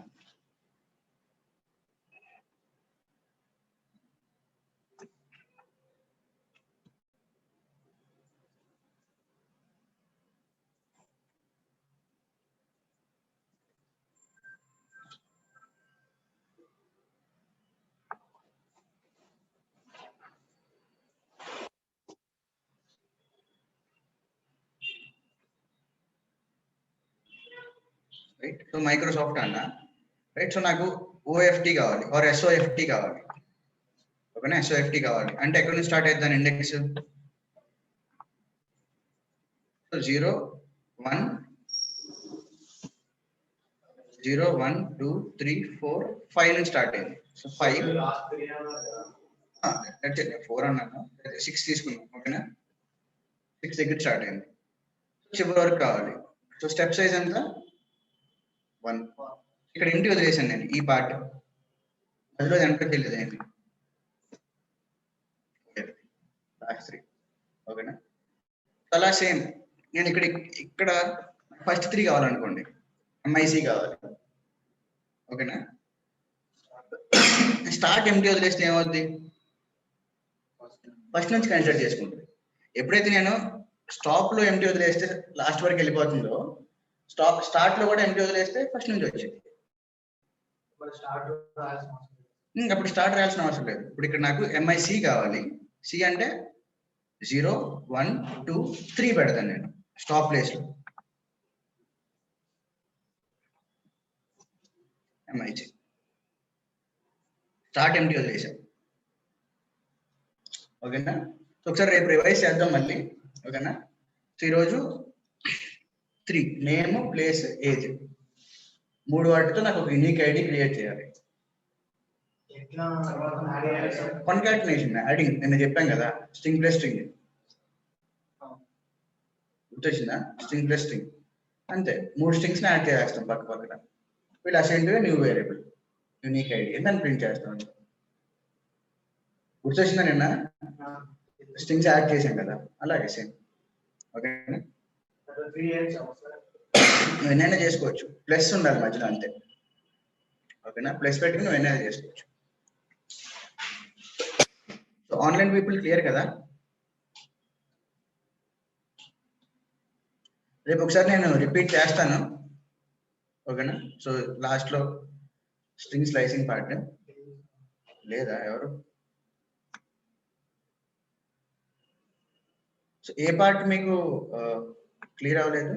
A: రైట్ సో మైక్రోసాఫ్ట్ అన్న. రైట్ సో నాకు ఓఎఫ్టీ కావాలి ఆర్ ఎస్ఓఎఫ్టీ కావాలి. ఓకేనా ఎస్ఓఎఫ్టీ కావాలి అంటే ఎక్కడ నుంచి స్టార్ట్ అవుతుంది ఇండెక్స్ 0 1 2 3 4 5 నుంచి స్టార్ట్ అయింది. సో 5 4 అన్నాను, 6 తీసుకున్నాం. ఓకేనా 6 దగ్గర స్టార్ట్ అయింది, చివరి వరకు కావాలి. సో స్టెప్ సైజ్ ఎంత 1. ఇక్కడ ఇంటి వదిలేసాను నేను ఈ పార్ట్, అందులో ఎంటర్కి వెళ్ళేది ఏంటి 3. ఓకేనా అలా సేమ్ నేను ఇక్కడ ఫస్ట్ 3 కావాలనుకోండి, ఎంఐసి కావాలి. ఓకేనా స్టార్ట్ ఎంటీ వదిలేస్తే ఏమవుద్ది ఫస్ట్ నుంచి కన్సిడర్ చేసుకుంటుంది. ఎప్పుడైతే నేను స్టాప్ లో ఎంటీ వదిలేస్తే లాస్ట్ వరకు వెళ్ళిపోతుందో, స్టార్ట్ లో కూడా ఎంటీ వదిలేస్తే ఫస్ట్ నుంచి వచ్చింది. అప్పుడు స్టార్ట్ రాయాల్సిన అవసరం లేదు. ఇప్పుడు ఇక్కడ నాకు ఎంఐసి కావాలి. సి అంటే 0 1 2 3 పెడతాను నేను స్టాప్ ప్లేస్ లో. ఎంఐసి స్టార్ట్ ఎంటీ వదిలేసాం. ఓకేనా సో ఒకసారి రేపు రివైజ్ చేద్దాం మళ్ళీ. ఓకేనా సో ఈరోజు 3 నేమ్ ప్లేస్ ఏజ్ 3 వాటితో నాకు ఒక యూనిక్ ఐడి క్రియేట్ చేయాలి. కాన్కాటినేషన్ యాడింగ్ నేను చెప్పాను కదా, స్ట్రింగ్ ప్లస్ స్ట్రింగ్ గుర్తొచ్చిందా, స్ట్రింగ్ ప్లస్ స్ట్రింగ్ అంతే. 3 స్ట్రింగ్స్ ని యాడ్ చేస్తాం పక్క పక్కన. వీళ్ళు assign to new variable unique ID దాన్ని ప్రింట్ చేస్తాం. గుర్తొచ్చిందా నిన్న స్ట్రింగ్స్ యాడ్ చేసాం కదా, అలాగే సేమ్. ఓకేనా నువ్వు ఎన్నైనా చేసుకోవచ్చు, ప్లస్ ఉండాలి మధ్యలో అంతే. ఓకేనా ప్లస్ పెట్టుకుని నువ్వు ఎన్నైనా చేసుకోవచ్చు. సో ఆన్లైన్ పీపుల్ క్లియర్ కదా? రేపు ఒకసారి నేను రిపీట్ చేస్తాను. ఓకేనా సో లాస్ట్ లో స్ట్రింగ్ స్లైసింగ్ పార్ట్ లేదా ఎవరు? సో ఏ పార్ట్ మీకు క్లియర్ అవ్వలేదు?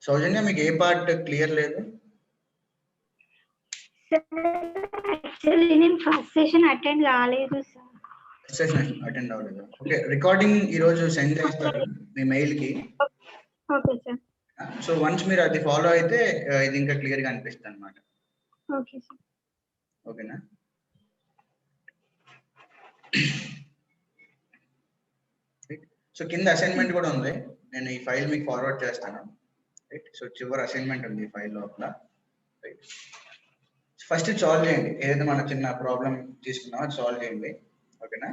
A: సౌజన్య మీకు ఏ పార్ట్ క్లియర్ లేదు?
C: యాక్చువల్లీ నేను ఫస్ట్ సెషన్ అటెండ్ కాలేదు సార్.
A: సెషన్ అటెండ్ అవ్వలేదు. ఓకే, రికార్డింగ్ ఈ రోజు సెండ్ చేస్తారు మీ మెయిల్ కి.
C: Okay sir.
A: సో వన్స్ మీరు అది ఫాలో అయితే ఇది ఇంకా క్లియర్ గా అనిపిస్తుంది అనమాట.
C: Okay sir.
A: ఓకేనా? సో కింద అసైన్మెంట్ కూడా ఉంది, నేను ఈ ఫైల్ మీకు ఫార్వర్డ్ చేస్తాను. రైట్, సో చివరి అసైన్మెంట్ ఉంది ఈ ఫైల్ లోపల. రైట్, ఫస్ట్ సాల్వ్ చేయండి, ఏదైతే మన చిన్న ప్రాబ్లం తీసుకున్నామో అది సాల్వ్ చేయండి. ఓకేనా?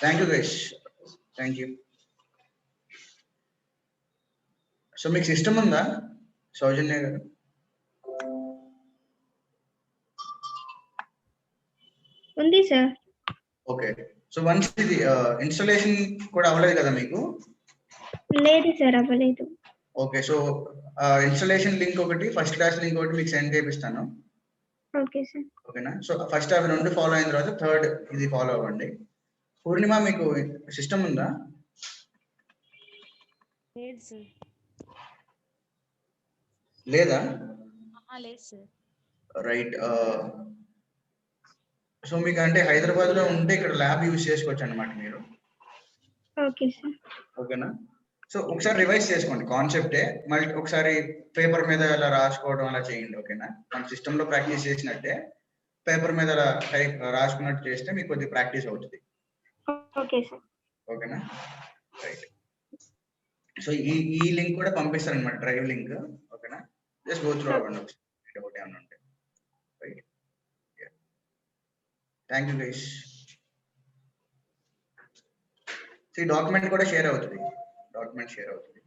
A: Thank you guys, thank you. So మీకు సిస్టమ్ ఉందా సౌజన్య గారు?
C: ఉంది సార్.
A: ఓకే, సో వన్స్ ఇది ఇన్స్టాలేషన్ కూడా అవ్వలేదు కదా మీకు?
C: లేదు సార్, అవ్వలేదు.
A: ఓకే, సో ఇన్స్టాలేషన్ లింక్ ఒకటి, ఫస్ట్ క్లాస్ లింక్ ఒకటి మీకు సెండ్ చేపిస్తాను.
C: Okay sir.
A: ఓకేనా? సో ఫస్ట్ అవి రెండు ఫాలో అయిన తర్వాత థర్డ్ ఇది ఫాలో అవ్వండి. పూర్ణిమ మీకు సిస్టమ్ ఉందా?
D: లేదు సార్.
A: లేదా?
D: లేదు సార్.
A: రైట్, సో మీకు అంటే హైదరాబాద్ లో ఉంటే ఇక్కడ ల్యాబ్ యూజ్ చేసుకోవచ్చు అనమాట మీరు.
C: Okay sir.
A: ఓకేనా? సో ఒకసారి రివైజ్ చేసుకోండి కాన్సెప్టే, మళ్ళీ ఒకసారి పేపర్ మీద అలా రాసుకోవడం అలా చేయండి. ఓకేనా? మన సిస్టమ్ లో ప్రాక్టీస్ చేసినట్టే పేపర్ మీద అలా టైప్ రాసుకున్నట్టు చేస్తే మీకు కొద్దిగా ప్రాక్టీస్ అవుతుంది.
C: Okay sir.
A: ఓకేనా? రైట్, సో ఈ లింక్ కూడా పంపిస్తారు అనమాట, డ్రైవ్ లింక్. ఓకేనా? జస్ట్ గో త్రూ అవ్వండి ఒకటి ఏమన్నా ఉంటే. Right, thank you guys. ఈ డాక్యుమెంట్ కూడా షేర్ అవుతుంది, డాక్యుమెంట్ షేర్ అవుతుంది.